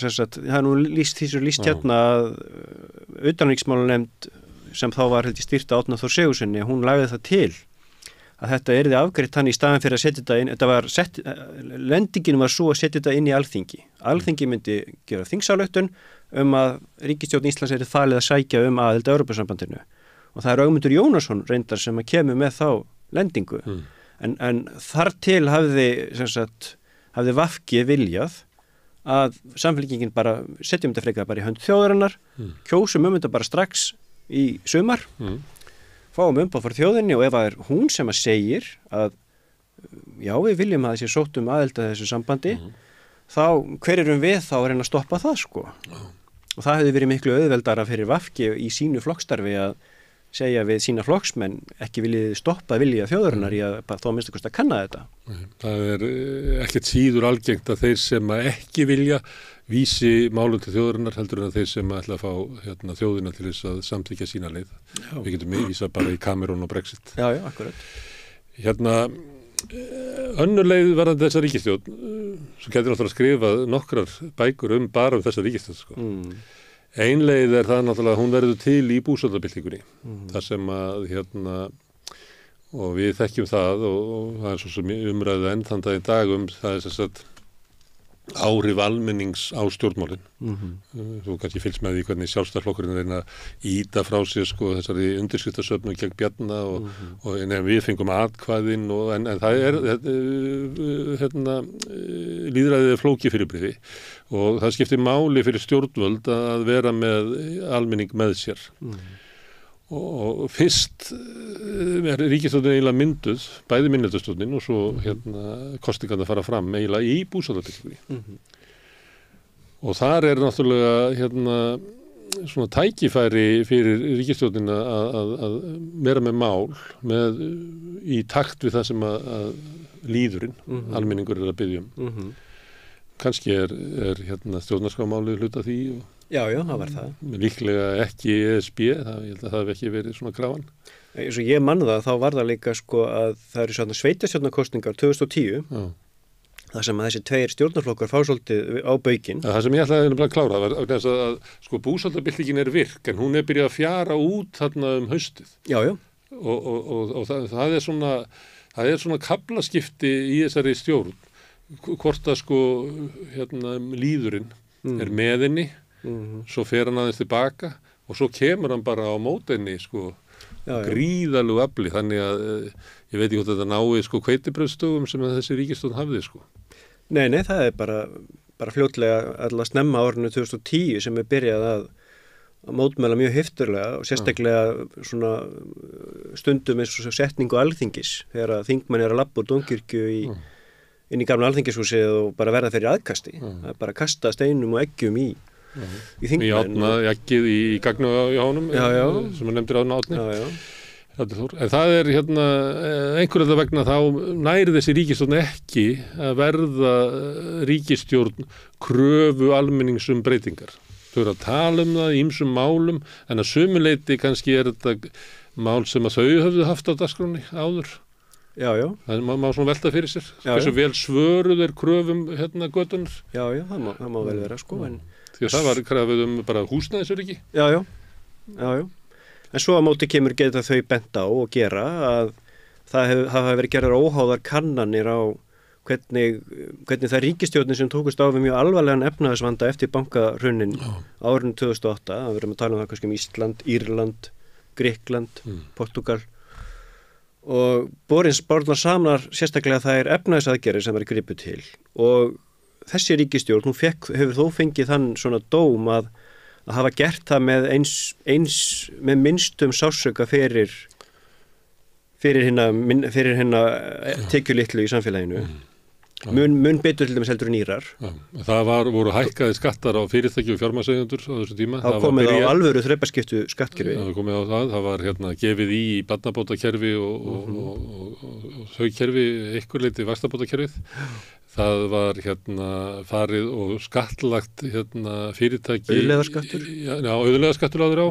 Það er nú lýst hérna að utanríkismálanefnd sem þá var stýrt Árna Þór Sigurðssyni, hún lagði það til að þetta yrði afgreitt hann í staðan fyrir að setja þetta inn, lendingin var svo að setja þetta inn í Alþingi. Alþingi myndi gera þingsályktun að ríkisstjórn Íslands yrði falið að sækja aðild að Evrópusambandinu. Og það er Ögmundur Jónasson reyndar sem að kemur með þá lendingu. En þar til hafði VG viljað að Samfylkingin bara setjum þetta frekar bara í hönd þjóðarinnar, kjósum þetta bara strax í sumar, fáum umboð fyrir þjóðinni og ef það er hún sem að segir að já, við viljum að þessi sóttum aðild að þessu sambandi, þá hver erum við þá að reyna að stoppa það sko. Og það hefði verið miklu auðveldara fyrir VG í sínu flokkstarfi að segja við sína flokksmenn ekki viljið stoppa vilja þjóðarinnar í að þá minnst að kanna þetta. Það er ekkert síður algengt að þeir sem ekki vilja vísi málum til þjóðarinnar heldur en að þeir sem ætla að fá þjóðina til þess að samþykkja sína leið. Já. Við getum vísa bara í Cameron og Brexit. Já, akkurat. Önnur leið varðandi þessa ríkisstjórn, sem getur náttúrulega skrifað nokkrar bækur bara þessa ríkisstjórn, sko. Ein leið er það náttúrulega að hún verður til í búsáttarbyltingunni. Það sem að, og við þekkjum það og það er svo sem umræðu enn þann dag í dag það er þess að áhrif almennings á stjórnmálin. Þú kannski fylgst með því hvernig Sjálfstæðisflokkurinn reyna að ýta frá sér sko þessari undirskriftasöfnun gegn Bjarna og við fengum atkvæðin en það er lýðræðið flókið fyrirbrigði og það skiptir máli fyrir stjórnvöld að vera með almenning með sér. Og fyrst er ríkisstjórnin eiginlega mynduð, bæði minnihlutastjórnin og svo kosningarnir að fara fram eiginlega í búsáttarbyltingunni. Og þar er náttúrulega svona tækifæri fyrir ríkisstjórnin að vera með mál í takt við það sem að líðurinn, almenningur er að biðja Kannski er stjórnarskrármálið hluta því og Já, það var það. Líklega ekki ESB, ég held að það hef ekki verið svona krafan. Eins og ég mann það, þá var það líka sko að það eru svona sveitarstjórnarkosningar 2010, þar sem að þessi 2 stjórnarflokkar fá svolítið á baukinn. Það sem ég ætlaði að klára var að sko búsáttarbyltingin er virk, en hún er byrjað að fjara út þarna haustið. Já. Og það er svona kaflaskipti í þessari stjórn, hvort að sko líðurinn er með henni, svo fer hann aðeins tilbaka og svo kemur hann bara á mótenni sko gríðalegu afli þannig að ég veit ekki hvort þetta nái sko hveitibrauðsstofum sem þessi ríkisstjórn hafði sko. Nei, það er bara fljótlega alltaf snemma árinu 2010 sem er byrjað að mótmæla mjög hefturlega og sérstaklega svona stundum eins og setningu Alþingis þegar að þingmenn er að labba úr Dómkirkju inn í gamla Alþingishúsið og bara verða fyrir aðkasti. Það er bara að kasta steinum og eggjum í þingmenn. Í átna eggið í gagnu á honum sem hann nefndir átna átni. En það er einhverja vegna þá næri þessi ríkisstjórn ekki að verða ríkisstjórn kröfu almennings breytingar. Þau eru að tala það í ýmsum málum en að sumu leyti kannski er þetta mál sem að þau höfðu haft á dagskránni áður. Já. Það má svona velta fyrir sér. Hversu vel svöruð kröfum götunar. Já, það má vel vera sko. Því að það var krafið bara húsnæðisöryggi. Já. En svo á móti kemur geta þau bent á og gera að það hafa verið gerðar óháðar kannanir á hvernig það ríkisstjórnin sem tókust á við mjög alvarlegan efnahagsvanda eftir bankahrunnin árinu 2008. Það verðum að tala það kannski Ísland, Írland, Grikkland, Portúgal. Og borðnar samnar sérstaklega það er efnahagsaðgerðir sem var gripið til og þessi ríkisstjórn hefur þó fengið þann svona dóm að að hafa gert það með eins með minnstum sársauka fyrir hérna tekjulitlu í samfélaginu. Mun betur til dæmis heldur en Írar. Það voru hækkaði skattar á fyrirtæki og fjármagnseigendur á þessu tíma. Það komið á alvöru þrepaskiptu skattkerfi. Það komið á það var gefið í barnabótakerfi og þau kerfi, einhver leyti vaxtabótakerfið. Það var farið og skattlagt fyrirtæki. Auðlegðarskattur? Já, auðlegðarskattur áður á,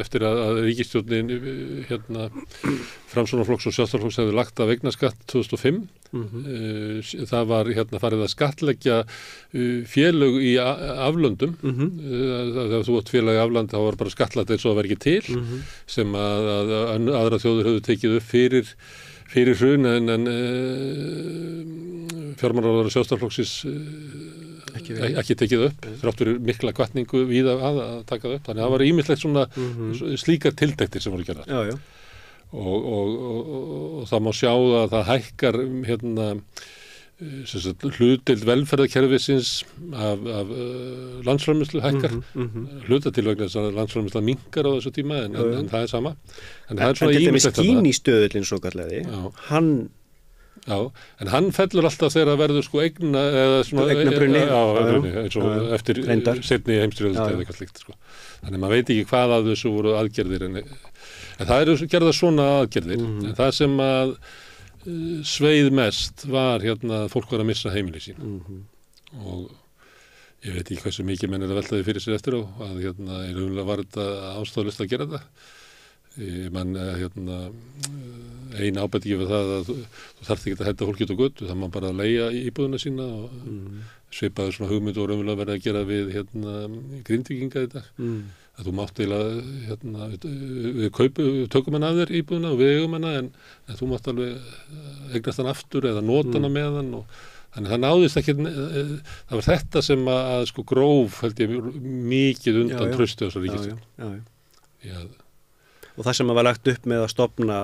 eftir að ríkisstjórnin Framsóknarflokks og Sjálfstæðisflokks hefði lagt af eignaskatt 2005. Það var farið að skattleggja félög í aflöndum. Þegar þú átt félag í aflandi þá var bara skattlagt eins og það var ekki til, sem að aðra þjóðir höfðu tekið upp fyrir hrun en fjármálaráðherra Sjálfstæðisflokksins ekki tekið upp, þrátt fyrir mikla hvatningu víða að taka það upp. Þannig að það var ýmislegt svona slíkar tildektir sem voru gerðar. Já, já. Og það má sjá að það hækkar hlutdeild velferðarkerfisins af landsframleiðslu hækkar, hluta til vegna þess að landsframleiðsla minnkar á þessu tíma en það er sama. En það er svona ýmislegt þetta. Gini-stöðullinn svo kallaði, en hann fellur alltaf þegar það verður eigna eða svona eignabrunni, eins og eftir seinni heimsstyrjöld eða eitthvað slíkt Þannig maður veit ekki hvað af þessu voru aðgerðir en það eru gerðar svona aðgerðir. En það sem að sveið mest var að fólk var að missa heimili sín og ég veit ekki hversu mikið menn að velta því fyrir sér eftir á að í raunlega var þetta ástæðulaust að gera þetta. Ein ábendingi við það að þú þarft ekki að henda fólki út á götu, það má bara að leigja íbúðuna sína og svipaður svona hugmynd og raunlega verið að gera við Grindvíkinga í dag. Að þú mátt eiginlega við tökum hann af þér íbúðuna og við eigum hana en þú mátt alveg eignast hann aftur eða nota hana með hann og þannig það náðist ekki, það var þetta sem að gróf held ég mikið undan trausti á þessu ríkisstjórn. Og það sem var lagt upp með að stofna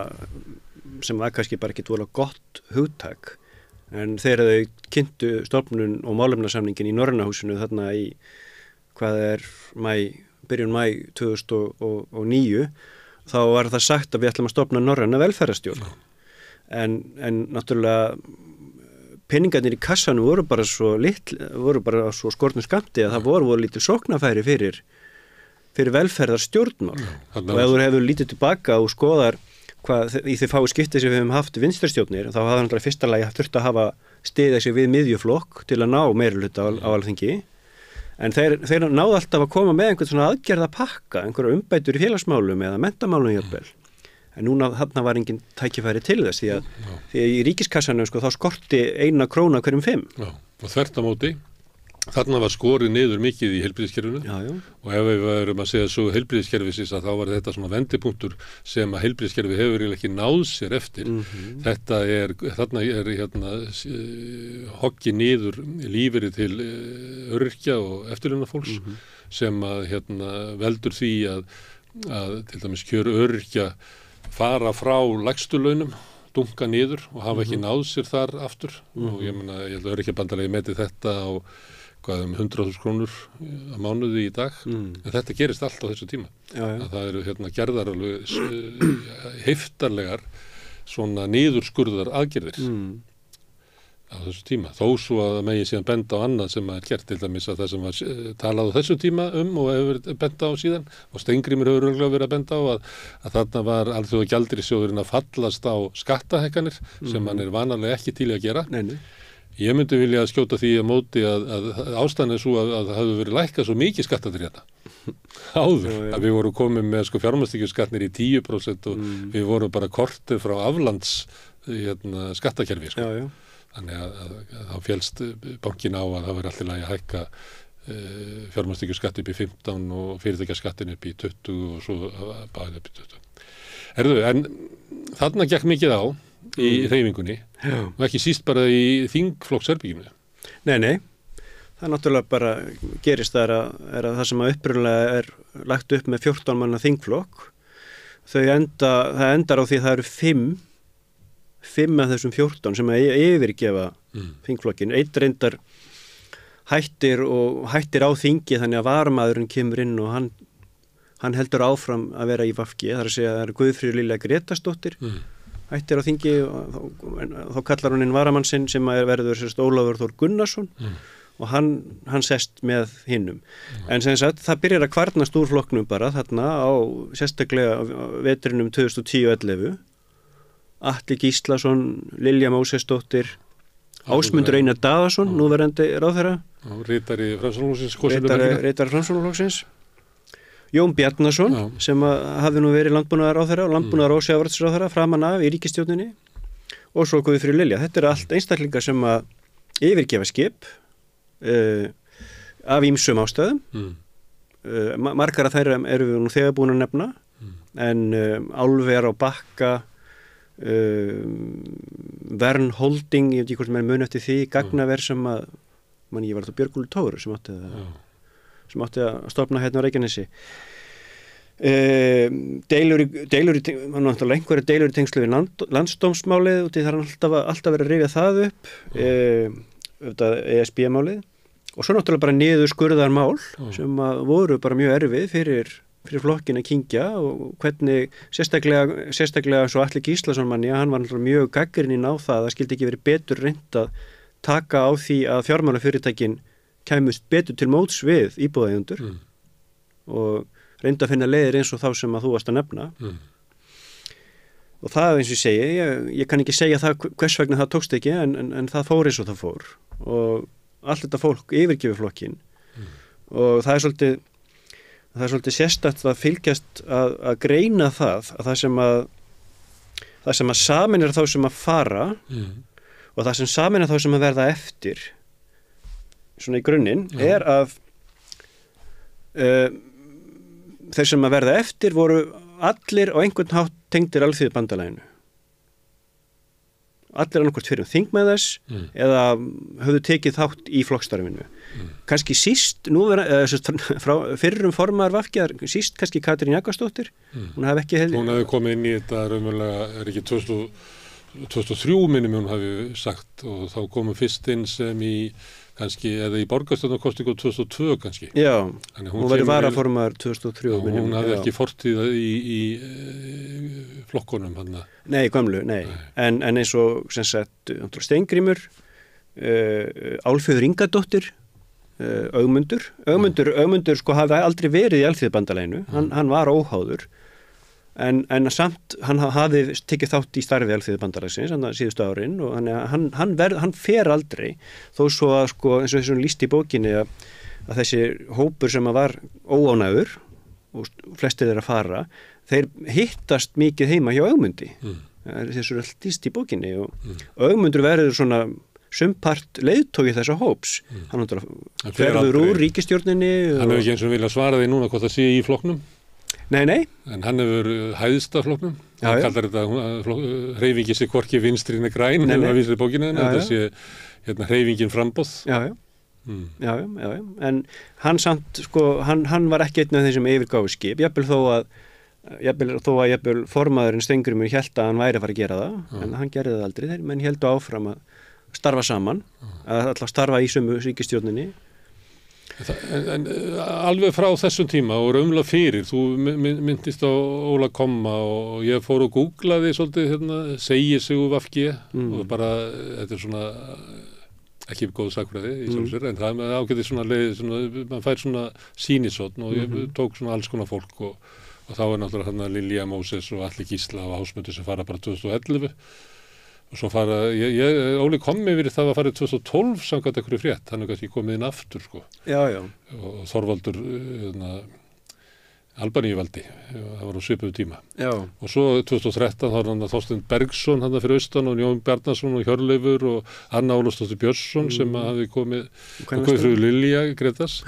sem var kannski bara ekki voru gott hugtak en þegar þau kynntu stofnun og málefnasamningin í Norræna húsinu þarna í byrjun mæ 2009 þá var það sagt að við ætlum að stofna Norræna velferðarstjórn en náttúrulega peningarnir í kassanum voru bara svo skortnum skammti að það voru lítið sóknarfæri fyrir velferðarstjórnmál og ef þú hefur lítið tilbaka og skoðar hvað í þau fáu skipti sem við hefum haft vinstristjórnir þá hafði náttúrulega fyrsta lagi þurft að hafa stiðið sig við miðjuflokk til að ná meirihluta á Alþingi en þeir náðu alltaf að koma með einhvern svona aðgerðapakka, einhverja umbætur í félagsmálum eða menntamálum jafnvel en núna þarna var engin tækifæri til þess því að í ríkiskassanum þá skorti 1 króna hverjum 5. Já, og þvert á móti þarna var skorið niður mikið í heilbrigðiskerfinu og ef við verum að segja svo heilbrigðiskerfisins að þá var þetta svona vendipunktur sem að heilbrigðiskerfi hefur ekki náð sér eftir. Þarna er hoggi niður lífeyri til öryrkja og eftirlaunafólks sem að veldur því að til dæmis kjör öryrkja fara frá lægstu launum dunka niður og hafa ekki náð sér þar aftur og ég held að öryrkjabandalagi meti þetta á 100.000 krónur á mánuði í dag en þetta gerist allt á þessu tíma að það eru gerðar alveg heiftarlegar svona niðurskurðar aðgerðir á þessu tíma þó svo að megi síðan benda á annað sem er gert til dæmis að það sem var talað á þessu tíma og hefur benda á síðan og Steingrímur hefur örugglega verið að benda á að þarna var Alþjóðagjaldeyrissjóðurinn að fallast á skattahækkanir sem hann er vanalega ekki til að gera. Ég myndi vilja skjóta því að móti að ástæðan er svo að það hefur verið lækkað svo mikið skattatir áður að við vorum komið með fjármagnstekjuskattir í 10% og við vorum bara kortið frá aflands skattakerfi þannig að þá félst bankin á að það verið alltaf að hækka fjármagnstekjuskatt upp í 15 og fyrirtækjaskattin upp í 20 og svo bara upp í 20. En þarna gekk mikið á í hreyfingunni og ekki síst bara í þingflokksherbygginu. Nei, það náttúrulega bara gerist er að það sem að upprunalega er lagt upp með 14 manna þingflokk það endar á því að það eru 5 af þessum 14 sem að yfirgefa þingflokkin. Einn reyndar hættir á þingi þannig að varamaðurinn kemur inn og hann heldur áfram að vera í VG, þar að segja að það er Guðfríður Lilja Grétarsdóttir hættir á þingi og þá kallar hún inn varamann sinn sem verður Ólafur Þór Gunnarsson og hann sest með hinnum. En sem sagt, það byrjar að kvarnast úr flokknum bara þarna á sérstaklega vetrinum 2010-11. Atli Gíslason, Lilja Mósesdóttir, Ásmundur Einar Daðason, núverandi ráðherra. Ritari Framsóknarflokksins. Jón Bjarnason, sem hafði nú verið landbúnaðarráðherra og landbúnaðar- og sjávarútvegsráðherra framan af í ríkisstjórninni og svo Guðfríður Lilja. Þetta eru allt einstaklingar sem að yfirgefa skip af ýmsum ástæðum. Margar af þær eru við nú þegar búin að nefna en Álver á Bakka, Vern Holding, ég veit ekki hvort sem mun eftir því, Gagnaver sem að ég var þetta Björgúlfur Tóru sem átti að stofna hérna á Reykjanesi. Deilur einhverja deilur í tengslu við landsdómsmálið og það er alltaf verið að rifja það upp ESB-málið og svo náttúrulega bara niður skurðarmál sem voru bara mjög erfið fyrir flokkin að kyngja og hvernig sérstaklega svo Atli Gíslason manni, hann var náttúrulega mjög gagnrýninn á það skildi ekki verið betur reynt að taka á því að fjármálafyrirtækin kæmust betur til móts við íbúðaeigendur og reynda að finna leiðir eins og þá sem að þú varst að nefna og það eins og ég segi, ég kann ekki segja það hvers vegna það tókst ekki en það fór eins og það fór og allt þetta fólk yfirgefur flokkin og það er svolítið sérstakt að fylgjast að greina það sem að sameinar þá sem að fara og það sem sameinar þá sem að verða eftir svona í grunninn er að þeir sem að verða eftir voru allir á einhvern hátt tengdir Alþýðubandalaginu. Allir annarkvort fyrir þingmenn þess eða höfðu tekið þátt í flokkstarfinu. Kannski síst, fyrrum formaður VG, síst kannski Katrín Jakobsdóttir. Hún hefði komið inn í þetta raunverulega, er ekki 2003 minnum hún hafi sagt og þá komum fyrst inn sem í kannski, eða í borgarstjórnarkosningu 2002 kannski. Já, hún var varaformaður 2003. Hún hafði ekki fortíð í flokkunum hann. Nei, gömlu, nei. En eins og sem sagt Steingrímur, Álfheiður Ingadóttir, Ögmundur sko hafði aldrei verið í Alþýðubandalaginu, hann var óháður. En samt hann hafði tekið þátt í starfi Alþýðubandalagsins síðustu árin og hann fer aldrei þó svo að sko eins og þessum lýst í bókinni að þessi hópur sem að var óánægður og flestir þeirra fara þeir hittast mikið heima hjá Ögmundi þessu er allt lýst í bókinni og Ögmundur verður svona sumpart leiðtógi þessa hóps hann ferður úr ríkisstjórninni hann hefur ekki eins og vilja svara því núna hvort það sé í flokknum. Nei. En hann hefur hæðst af flokknum. Hann kallar þetta hreyfingi sig hvorki vinstrinni græn hefur að vísa í bókinu þetta sé hreyfingin framboð. Já. En hann samt sko hann var ekki einn af þeim sem yfirgáfu skip. Jafnvel þó að formaðurinn Steingrímur hélt að hann væri að fara að gera það en hann gerði það aldrei. Þeir menn héldu áfram að starfa saman að alltaf starfa í sömu ríkisstjórninni. En alveg frá þessum tíma og raunverulega fyrir, þú myndist á Óla Komma og ég fór og googlaði svolítið segir sig úr VG og bara, þetta er svona ekki góð sakfræði í sjálfsögur en það ágæti svona leið, mann fær svona sýnisotn og ég tók svona alls konar fólk og þá er náttúrulega Lilja Móses og Atli Gísla og Ásmundur sem fara bara 2011 og svo fara, Óli kom yfir það að fara 2012 samkvæmt einhverju frétt, hann er kannski komið inn aftur sko. Já. Og Þorvaldur Albaníuvaldi, það var á svipuðu tíma. Já. Og svo 2013 þá var hann Þorsteinn Bergsson hann fyrir austan og Jón Bjarnason og Hjörleifur og Anna Ólafsdóttir Björnsson sem hafði komið og Guðfríður Lilja Grétars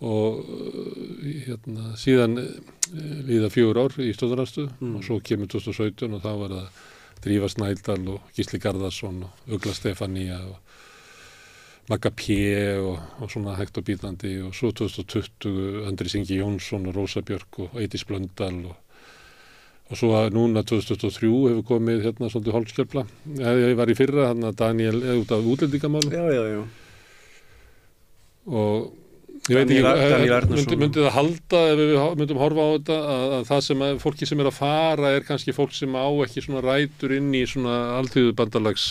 og síðan líða 4 ár í stjórnarandstöðu og svo kemur 2017 og þá var það Drífa Snædal og Gísli Garðarsson og Ugla Stefánía og Magga P. og svona hægt og bítandi og svo 2020 Andrés Ingi Jónsson og Rósa Björk og Eydís Blöndal og svo núna 2023 hefur komið svolítið hálfskjöfla. Ég var í fyrra Daniel út af útlendingamálum. Já. og ég veit ekki, myndi það halda ef við myndum horfa á þetta að það sem fólki sem að fara kannski fólk sem á ekki svona rætur inn í svona alþýðubandalags.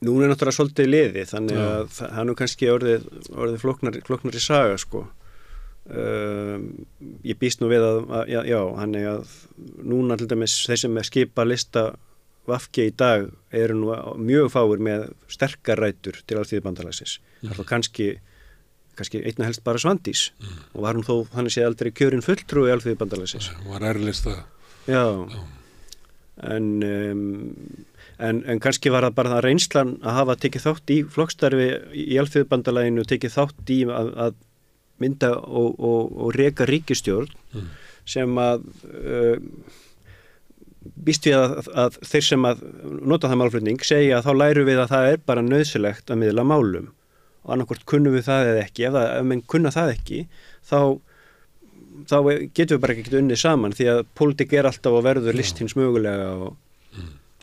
Nú náttúrulega svolítið liði, þannig að það nú kannski orðið flóknari saga, sko. Ég býst nú við að þannig að núna til dæmis þeir sem skipa lista VG í dag eru nú mjög fáir með sterkar rætur til alþýðubandalagsins. Það er kannski einna helst bara Svandís og var hún þó, þannig sé aldrei kjörin fulltrúi alþýðubandalagsins. Hún var ærlista. Já. En kannski var það bara það reynslan að hafa tekið þátt í flokkstarfi í alþýðubandalaginu, tekið þátt í að mynda og reka ríkisstjórn sem að býst við að þeir sem að nota það málflutning segja að þá lærum við að það bara nauðsynlegt að miðla málum og annarkvort kunnum við það eða ekki. Ef menn kunna það ekki þá getum við bara ekki unnið saman því að pólitík alltaf að verður list hins mögulega og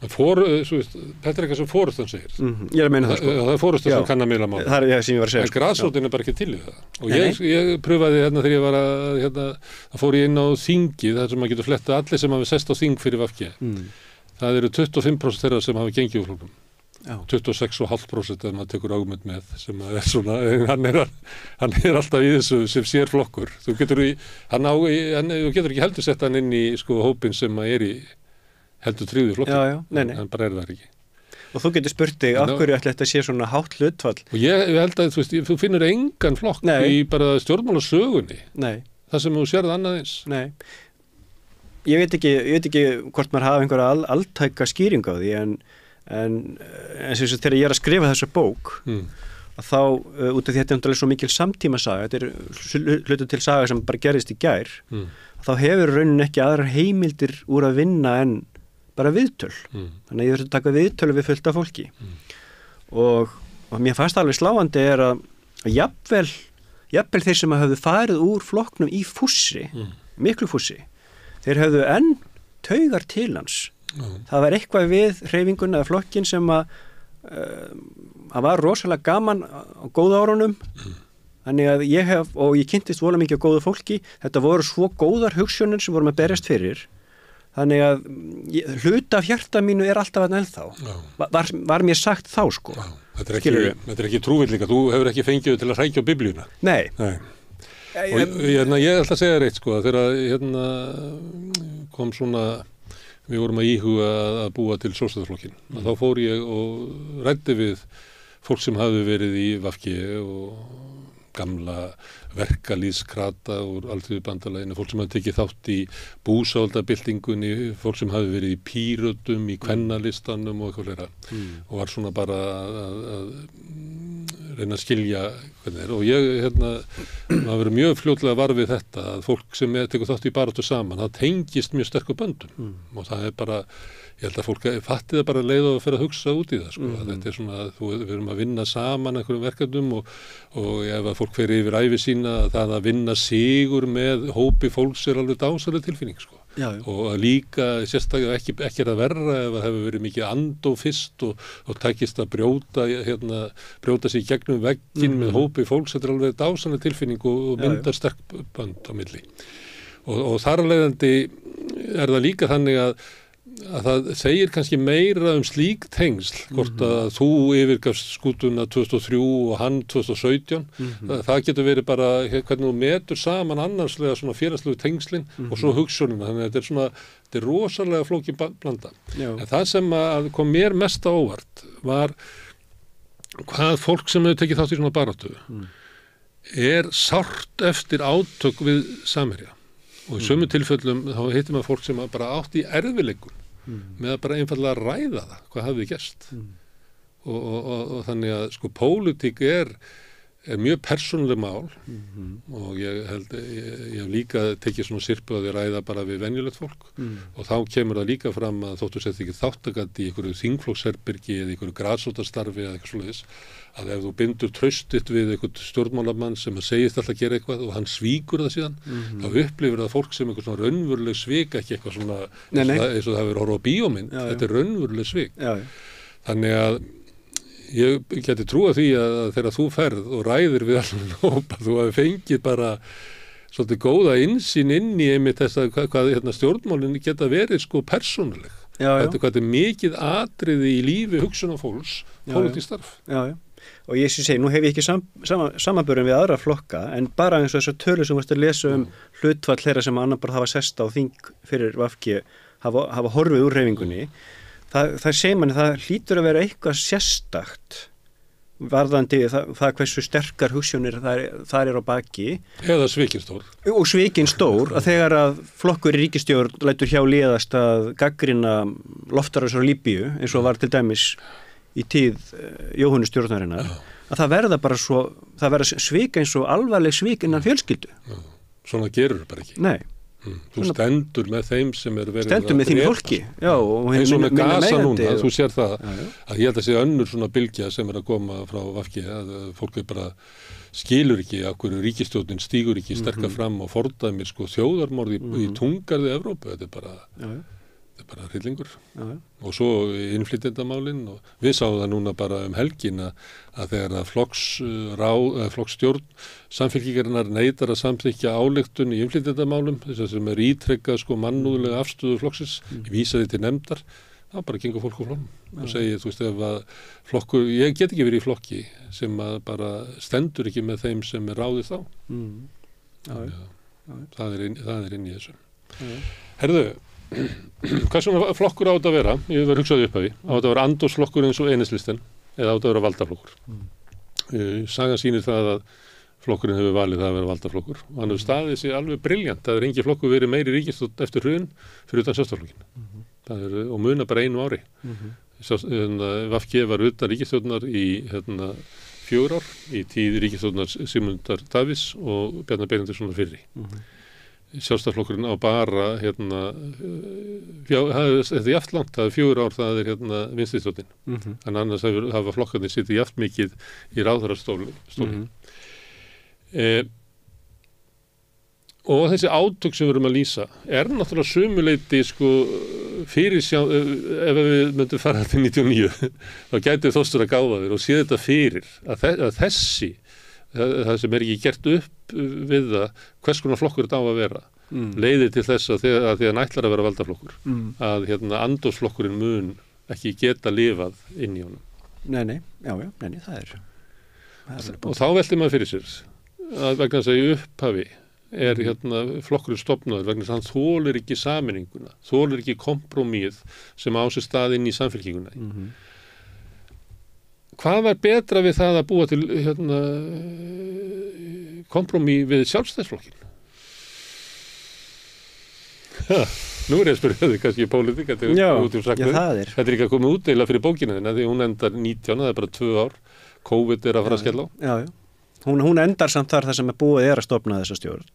þetta eitthvað sem Forustan segir. Ég meina það, sko. Það Forustan sem kann að miðla mál. Það sem ég var að segja. En grasrótin bara ekki til í það. Og ég pröfaði þegar ég var að fór ég inn á þingið, þar sem maður getur fletta allir sem hafi sest á þing fyrir VG. Það eru 25% þeirra sem hafi gengið úr flokknum. 26,5% ef maður tekur ágmynd með sem svona, hann alltaf í þessu sem sér flokkur. Þú getur ekki heldur sett hann inn í hópin sem maður í heldur tryggðu flokkur, en bara það ekki. Og þú getur spurt þig, af hverju ætli þetta sé svona hátt hlutfall? Og ég held að þú finnur engan flokk í bara stjórnmálasögunni. Nei. Það sem þú sérð annað eins. Nei. Ég veit ekki hvort maður hafa einhverja altæka skýring á því, en eins og þegar ég að skrifa þessa bók, að þá, út af því þetta er svo mikil samtímasaga, þetta hlutu til saga sem bara gerist í gær, þá hefur raunin ekki aðrar heimildir úr að vinna en bara viðtöl. Þannig að ég þurfti að taka viðtölu við fullt af fólki. Og mér fannst alveg sláandi að jafnvel þeir sem hafðu farið úr flokknum í fússi, miklu fússi, þeir hafðu enn taugar til hans. Það var eitthvað við hreyfinguna eða flokkin sem að var rosalega gaman á góða árunum. Þannig að ég kynntist vola mikið á góðu fólki. Þetta voru svo góðar hugsjónir sem vorum að berjast fyrir. Þannig að hluta af hjarta mínu alltaf að ennþá. Var mér sagt þá, sko. Þetta er ekki trúvillinga. Þú hefur ekki fengið til að hrækja á biblíuna. Nei. Og ég ætla að segja reitt, sko, þegar kom svona við vorum að íhuga að búa til Sjálfstæðisflokkinn. Þá fór ég og ræddi við fólk sem hafði verið í VG og gamla verkalýðskrata úr alþýðubandalaginu, fólk sem hafði tekið þátt í búsáhaldabyltingunni, fólk sem hafði verið í Pírötum, í kvennalistanum og eitthvað fleira. Og var svona bara að reyna að skilja hvernig og ég, maður verið mjög fljótlega var við þetta að fólk sem tekur þátt í baráttu saman, það tengist mjög sterku böndum og það bara, ég held að fólk fatti það bara leið og að fyrir að hugsa út í það, sko. Þetta svona, við erum að vinna saman einhverjum verkefnum og ef að fólk fer yfir ævi sína, það að vinna sigur með hópi fólks alveg dásaleg tilfinning, sko. Og líka sérstaklega ekki að verra ef það hefur verið mikið andó fyrst og takist að brjóta sig gegnum vegginn með hópi fólks, þetta alveg dásaleg tilfinning og myndar sterk bönd á milli. Og þar af leiðandi það líka þannig að það segir kannski meira slík tengsl, hvort að þú yfirgafst skútuna 2003 og hann 2017, það getur verið bara hvernig þú metur saman annarslega svona félagslegu tengslin og svo hugsunina, þannig að þetta er rosalega flókin blanda. En það sem að kom mér mest á óvart var hvað fólk sem hefur tekið þátt í svona baráttu sárt eftir átök við Samherja. Og í sömu tilfellum þá hittir maður fólk sem bara átt í erfiðleikum með að bara einfallega ræða það, hvað hafði gerst. Og þannig að sko pólitík er mjög persónuleg mál og ég hef líka tekið svona sirpu að við ræða bara við venjulegt fólk og þá kemur það líka fram að þóttu sett ekki þáttakandi í einhverju þingflokksherbergi eða einhverju grasrótarstarfi eða eitthvað svoleiðis, að ef þú bindur traustið við einhvern stjórnmálamann sem að segist alltaf að gera eitthvað og hann svíkur það síðan, þá upplifir það fólk sem eitthvað svona raunveruleg svik, ekki eitthvað svona eins og það hefur horfað á bíómynd, þetta er raunveruleg svik. Þannig að Ég geti trúa því að þegar þú ferð og ræðir við allan hópa, þú hafi fengið bara svolítið góða innsýn inn í einmitt þess að hvað stjórnmálinn geta verið sko persónuleg. Hvað er mikið atriði í lífi hugsunar fólks, pólitískt starf. Já. Og ég segi, nú hef ég ekki samanburðum við aðra flokka, en bara eins og þessar tölur sem varst að lesa hlutfall þeirra sem annar bara hafa sest á þing fyrir VFG, hafa horfið úr hreyfingunni, það segir manni, það hlýtur að vera eitthvað sérstakt varðandi það hversu sterkar hugsjónir þar á baki. Eða svikin stór. Og svikin stór, að þegar að flokkur í ríkisstjórn lætur hjá liðast að gagnrýna loftarásar á Líbíu, eins og var til dæmis í tíð Jóhönnu stjórnarinnar, að það verða svik eins og alvarleg svik innan fjölskyldu. Svona gerur það bara ekki. Nei. Þú stendur með þeim sem verið stendur með þínu fólki. Já, og eins og með Gaza núna, þú sér það að ég held að sé önnur svona bylgja sem að koma frá VFG, að fólk bara skilur ekki að hverju ríkisstjórnin stígur ekki sterkar fram og fordæmir sko þjóðarmorð í tungarði Evrópu. Þetta er bara hryllingur. Og svo innflytjendamálin, og við sáum það núna bara helgin að þegar að flokksstjórn samfylkingarinnar neitar að samþykkja ályktun í innflytjendamálum, þess að sem er ítrekka sko mannúðlega afstöðu flokksins, vísaði til nefndar, þá bara gengur fólk á flónum og segir, þú veist, ef að flokkur, ég get ekki verið í flokki sem að bara stendur ekki með þeim sem er ráðist á. Það er inn í þessu. Herðu, hvað svona flokkur á þetta að vera? Ég var hugsaði upp af því. Á þetta að vera andósflokkur eins og Enislistin eða á þetta að vera valdaflokkur. Sagan sýnir það að flokkurinn hefur valið það að vera valdaflokkur og hann hefur staðið sig alveg briljant. Það er engin flokkur verið meiri ríkisstjórn eftir hrun fyrir utan Sjálfstæðisflokkinn. Og muna bara 1 ári. VFG var utan ríkisstjórnar í 4 ár í tíð ríkisstjórnar Sigmundar Davíðs og Bjarna Benediktssonar fyrri. Sjálfstæðisflokkurinn á bara þetta er jafnt langt, það er 4 ár, það er vinstristjórnin. En annars hafa flokkarnir sittið jafnt mikið í ráðherrastóli. Og þessi átök sem við erum að lýsa er náttúrulega sumuleyti sko fyrirsjá, ef við myndum fara til 99 þá gæti þóstur að gáða þér og sé þetta fyrir að þessi það sem er ekki gert upp við það hvers konar flokkur þetta á að vera leiðir til þess að því að hann ætlar að vera valdaflokkur að andósflokkurinn mun ekki geta lifað inn í honum. Nei, það er og þá veltir maður fyrir sér að vegna þess að í upphafi er flokkurinn stofnaður vegna þess að hann þolir ekki sameininguna, þolir ekki kompromíð sem á sér stað inn í samfélkinguna. Hvað var betra við það að búa til kompromí við Sjálfstæðisflokkin? Nú er ég að spyrja þig kannski í pólitík, þetta er ekki að koma útdeila fyrir bókina þína því hún endar 19, það er bara 2 ár, COVID er að fara að skella á. Já. Hún endar samt þar sem er búið að stofna þessa stjórn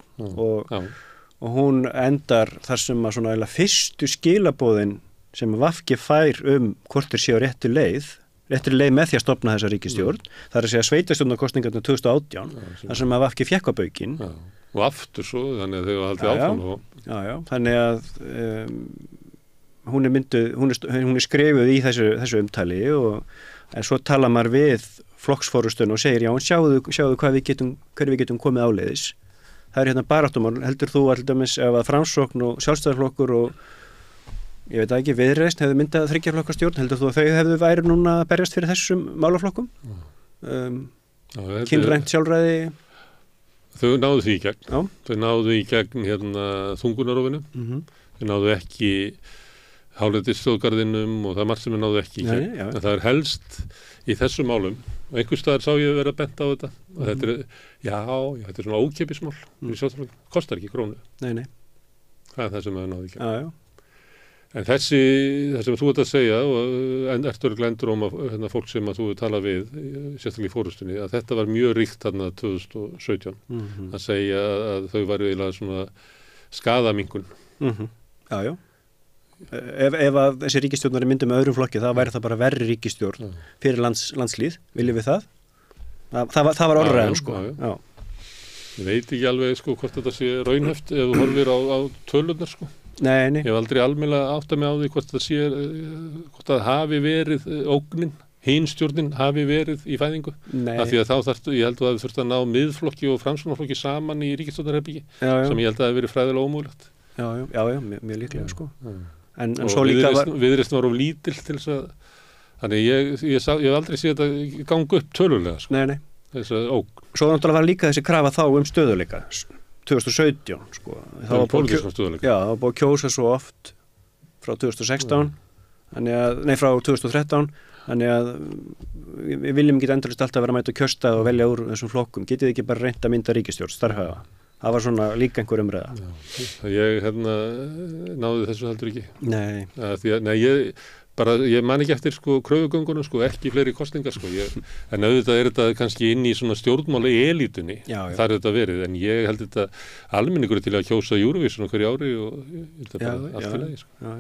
og hún endar þar sem að svona fyrstu skilaboðin sem VFG fær hvort þeir séu réttur leið með því að stofna þessa ríkisstjórn. Það er að segja sveitarstjórnarkosningarnar 2018 þar sem að VFG fékk á baukinn. Og aftur svo, þannig að þau hafa haldið áfram. Já, þannig að hún er skrifuð í þessu umtali en svo tala maður við flokksforustun og segir, já, sjáðu hverju við getum komið áleiðis. Það er baráttumál, heldur þú alltaf ef að Framsókn og Sjálfstæðisflokkur og ég veit ekki, Viðreisn hefðu myndað 3 flokka stjórn, heldur þú að þau hefðu væri núna að berjast fyrir þessum málaflokkum? Kynrænt sjálfræði? Þau náðu því í gegn. Já. Þau náðu í gegn þungunarofinu. Þau náðu ekki hálendisþjóðgarðinum og það er margt sem þau náðu ekki í gegn. En það er helst í þessum málum og einhvers staðar sá ég að vera bent á þetta og þetta er svona ókeypismál kostar ekki krónu. Nei. Það er það sem þau náðu í gegn. En það sem þú ert að segja og ertu glendur fólk sem að þú tala við sérstaklega í fórustunni að þetta var mjög ríkt þarna 2017 að segja að þau væru eiginlega svona skaðaminnkun. Já. Ef að þessi ríkisstjórn er myndið með öðrum flokki þá væri það bara verri ríkisstjórn fyrir landslíð, viljum við það? Það var orðræðan sko. Já. Ég veit ekki alveg sko hvort þetta sé raunhæft ef þú horfir á tölurnar sko. Nei. Ég hef aldrei almennilega áttað mig á því hvort það hafi verið ógnin hin stjórnin hafi verið í fæðingu. Af því að þá þarftu, ég held að það þurfti að ná miðflokki og framsóknarflokki saman í ríkisstjórnarherbyggi sem ég held að það hefði verið fræðilega ómögulegt. Já, mjög líklega sko. En og svo líka viðreisn var of lítil til þess að þannig ég hef aldrei séð þetta ganga upp tölulega sko. Nei. Þess að Svo náttúrulega var líka þessi krafa þá stöðuleika 2017 sko. Það var búið að kjósa svo oft frá 2016 frá 2013 þannig að við viljum ekki endurist alltaf vera að mæta kjörstað og velja úr þessum flokkum. Getið þið ekki bara reynt að mynda ríkisstjórn starfhæfa? Það var svona líka einhver umræða. Ég náði þessu heldur ekki. Nei. Ég man ekki eftir sko kröfugöngunum sko, ekki fleiri kosningar sko. En auðvitað þetta kannski inn í svona stjórnmála í elítunni. Það þetta verið. En ég held þetta almenningur til að kjósa Eurovision hverju ári og þetta bara allt í lagi sko. Já.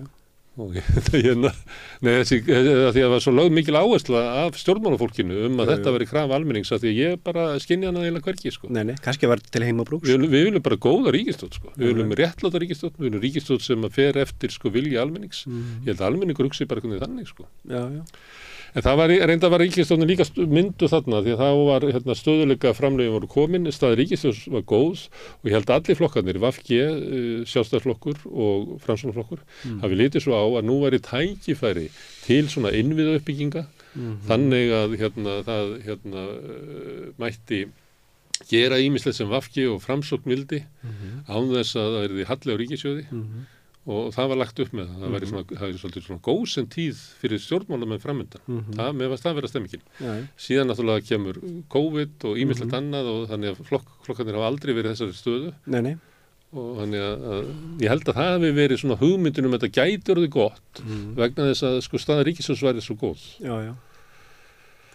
Og því að það var svo lögð mikil áhersla af stjórnmálafólkinu að þetta veri krafa almennings að því að ég bara skynja hana eiginlega hvergi sko. Nei, kannski var til heimabrúks. Við viljum bara góða ríkisstjórn sko. Við viljum réttláta ríkisstjórn, við viljum ríkisstjórn sem að fer eftir sko vilja almennings. Ég held að almenningur hugsi bara hvernig þannig sko. Já. En það var ríkisstjórnin líka myndu þarna því að það var stöðuleika framlögin voru komin, stað ríkisstjórns var góð og ég held að allir flokkarnir, VG, Sjálfstæðisflokkur og Framsóknarflokkur hafi litið svo á að nú væri tækifæri til svona innviðauppbygginga þannig að það mætti gera ýmislegt sem VG og Framsókn vildi án þess að það verði halli á ríkissjóði og það var lagt upp með það. Það er svolítið svona góðsend tíð fyrir stjórnmálamenn framundan. Mér fannst það vera stemmingin. Síðan náttúrulega kemur COVID og ýmislegt annað og þannig að flokkarnir hafa aldrei verið þessari stöðu. Nei. Og þannig að ég held að það hafi verið svona hugmyndin þetta gæti orðið gott vegna þess að sko staða ríkissjóðs væri svo góð. Já.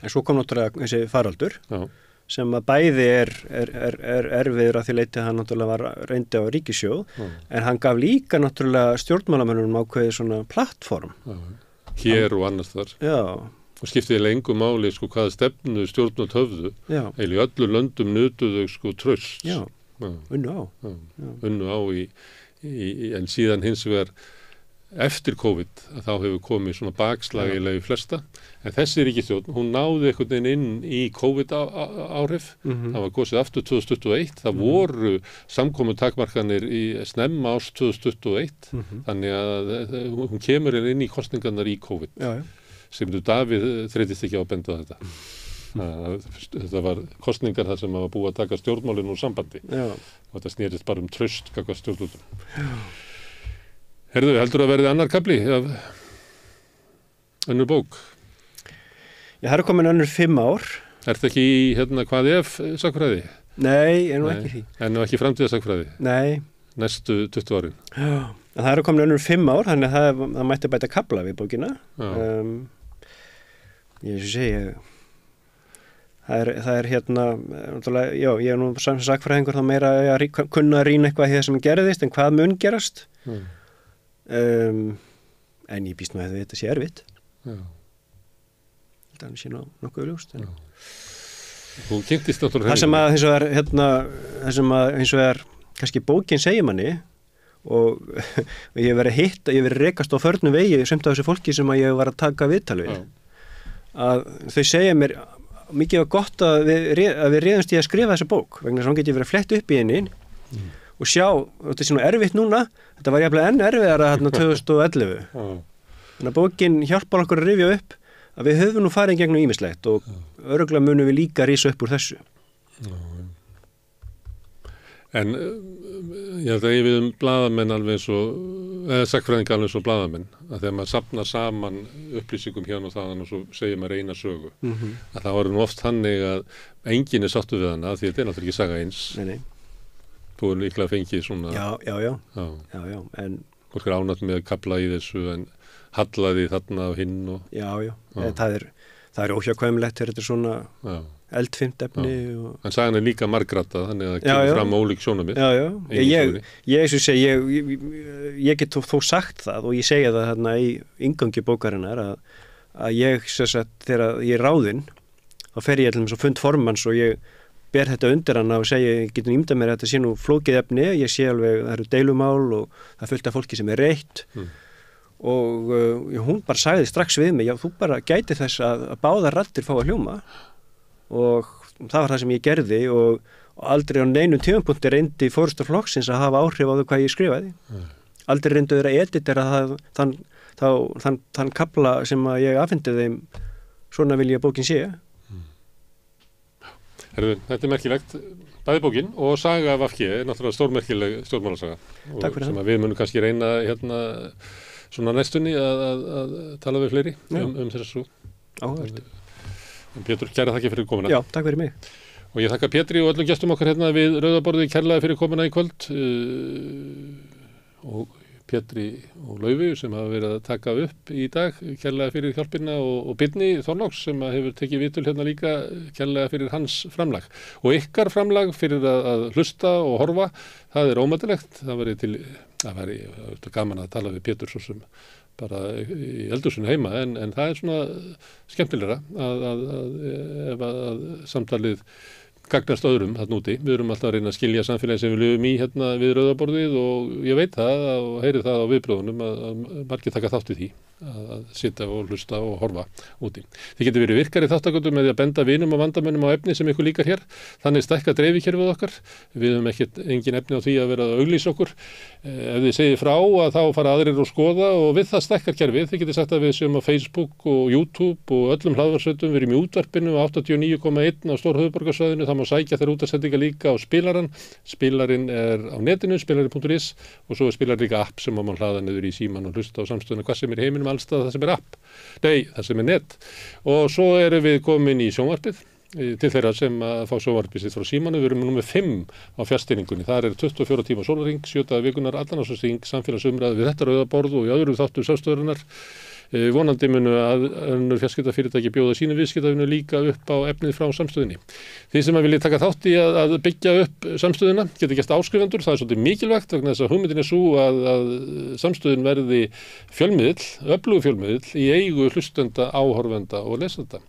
En svo kom náttúrulega þessi faraldur. Já. Sem að bæði er erfiður að því leiti að hann náttúrulega reyndi á ríkissjóð en hann gaf líka náttúrulega stjórnmálamönnum ákveðið svona plattform. Hér og annars þar. Já. Og skiptiði lengu máli sko hvaða stefnu stjórnmált höfðu. Já. Eða í öllu löndum nutuðu sko traust. Já. Unnu á. Unnu á en síðan hins vegar eftir COVID að þá hefur komið svona bakslagilega í flesta en þessi ríkisstjórn, hún náði einhvern veginn inn í COVID áhrif það var kosið aftur 2021 það voru samkomu takmarkanir í snemma árs 2021 þannig að hún kemur inn í kosningarnar í COVID sem Davíð þreytist ekki á að benda þetta þetta var kosningar þar sem var búið að taka stjórnmálin úr sambandi og þetta snerist bara traust gagnvart stjórnvöldum. Heyrðu, heldur að verði annar kafli af önnur bók? Það eru komin önnur 5 ár. Ertu ekki í, hvað sakfræði? Nei, ég nú ekki því. En nú ekki framtíðasakfræði? Nei. Næstu 20 árin? Já, en það eru komin önnur 5 ár, þannig að það mætti bæta kafla við bókina. Ég segi, það er náttúrulega, já, ég er nú sakfræðingur þá meira að kunna að rýna eitthvað hér sem gerðist, en hvað mun gerast? En ég býst með að þetta sé erfitt þetta sé nokkuð ljóst Þú kynntist náttúrulega það sem að eins og er kannski bókin segir manni og ég verið rekast á förnum vegi sumt af þessu fólki sem að ég var að taka viðtal við að þau segja mér mikið var gott að við réðumst í að skrifa þessa bók vegna þess að hún geti verið flett upp í henni og sjá, þetta er svona erfitt núna þetta var jafnlega enn erfiðara 2011 þannig að bókin hjálpar okkur að rifja upp að við höfum nú farið gegnum ýmislegt og örugglega munum við líka rísa upp úr þessu En ég held að ég við blaðamenn alveg eins og sakfræðingar alveg eins og blaðamenn að þegar maður safnar saman upplýsingum hérna og þaðan og svo segir maður eina sögu að það voru nú oft þannig að enginn er sáttur við hana því þetta er náttúrulega ekki saga eins Nei Þú er líklega fengið svona Já, en fólk er ánægt með að kapla í þessu en hallaði þarna á hinn og Já, það er óhjákvæmlegt þegar þetta er svona eldfimt efni En sagan er líka margrata þannig að það kemur fram ólík sjónarmið Ég get þó sagt það og ég segja það þarna í inngangi bókarinnar að ég þegar ég er ráðinn þá fer ég til þess að fund formanns og ég ber þetta undir hana og segja, ég getur ímyndað mér að þetta sé nú flókið efni, ég sé alveg, það eru deilumál og það er fullt af fólki sem er reitt og hún bara sagði strax við mig, já þú bara gæti þess að báðar raddir fá að hljóma og það var það sem ég gerði og aldrei á neinum tímapunkti reyndi forystur flokksins að hafa áhrif á þau hvað ég skrifaði. Aldrei reyndi að vera editera þann kafla sem að ég afhendi þeim, svona vil ég að bókin sé. Þetta merkilegt, bæði bókin og saga af AFG er náttúrulega stórmerkileg stjórnmálasaga. Takk fyrir það. Sem að við munum kannski reyna svona næstunni að tala við fleiri þessa svo. Áhugavert. Pétur, kæra þakki fyrir komuna. Já, takk fyrir mig. Og ég þakka Pétri og öllum gestum okkar við Rauðaborðið kærlega fyrir komuna í kvöld og Pétri og Laufu sem hafa verið að taka upp í dag, kærlega fyrir hjálpina og Birni Þorláks sem hefur tekið vitul líka, kærlega fyrir hans framlag. Og ykkar framlag fyrir að hlusta og horfa, það ómættilegt. Það væri gaman að tala við Pétur svo sem bara í eldhúsinu heima, en það svona skemmtilegra að samtalið gagnast öðrum þarna úti. Við erum alltaf að reyna að skilja samfélagi sem við lifum í við Rauðaborðið og ég veit það og heyri það á viðbröðunum að margir taka þátt í því að sitja og hlusta og horfa úti. Þið getur verið virkari þáttakendur með því að benda vinum og vandamönnum á efni sem ykkur líkar hér. Þannig stækka dreifikerfið okkar. Við höfum engin efni á því að vera að auglýsa okkur. Ef þið segið frá að þá fara aðrir og skoða og við það stækkar kerfið. Þið getur sagt að við séum á Facebook og YouTube og öllum hlaðvarpsveitum. Við erum í útvarpinu á 89,1 á Stórhöfuðborgarsvæðinu. Það má sækja þær útvarpssendingar líka á spilarann. Spilarinn er á netinu, spilarinn.is og svo er spilarinn líka app sem má hlaða niður í síman og hlusta á samstöðuna hvað sem er í heiminum allstað það sem er app. Nei, það sem er net. Og svo erum við komin í sjónvarpið til þeirra sem að fá sjónvarpið sitt frá símanu. Við erum númer 5 á fjarstýringunni. Það 24 tíma sólarhring, 7 daga vikunar, allan ársins samfélagsumræðu við þetta Rauðaborð og í öðrum þáttum samstöðurinnar. Vonandi munu að önnur fjarskiptafyrirtæki bjóða sínu viðskiptavinu líka upp á efnið frá samstöðinni. Þið sem að vilja taka þátt í að byggja upp samstöðina geta gert áskrifendur, það svolítið mikilvægt vegna þess að hugmyndin svo að samstöðin verði fjölmiðill, öflugur fjölmiðill í eigu hlustenda, áhorfenda og lesenda.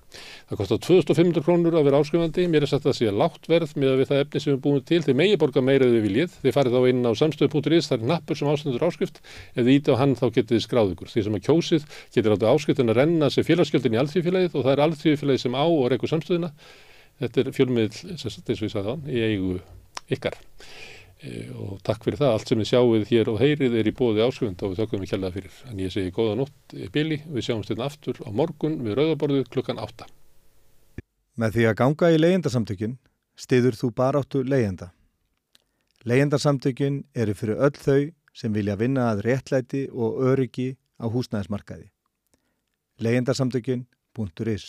Það kostar 2.500 krónur að vera áskrifandi, mér sagt að það sé lágt verð með við það efni sem við búum til, þið megi borga meira ef þið viljið, þið farið þá inn á samstöðu.is, það hnappur sem ástendur áskrift, ef þið ítið á hann þá getið þið skráð ykkur. Þið sem að kjósið getur látið áskriftin að renna sem félagsgjöldin í alþýðufélagið og það alþýðufélagið sem á og rekur samstöðina. Þetta fjölmiðill, eins og ég sagði þann, í eigu ykkar. Og takk fyrir það, allt sem þið sjáuð hér og heyrið í boði áskrifenda og við þökkum kærlega fyrir. En ég segi góða nótt í bili, við sjáumst hérna aftur á morgun við Rauðaborðið klukkan 8. Með því að ganga í leigjendasamtökin styður þú baráttu leigjenda. Leigjendasamtökin eru fyrir öll þau sem vilja vinna að réttlæti og öryggi á húsnæðismarkaði. Leigjendasamtökin.is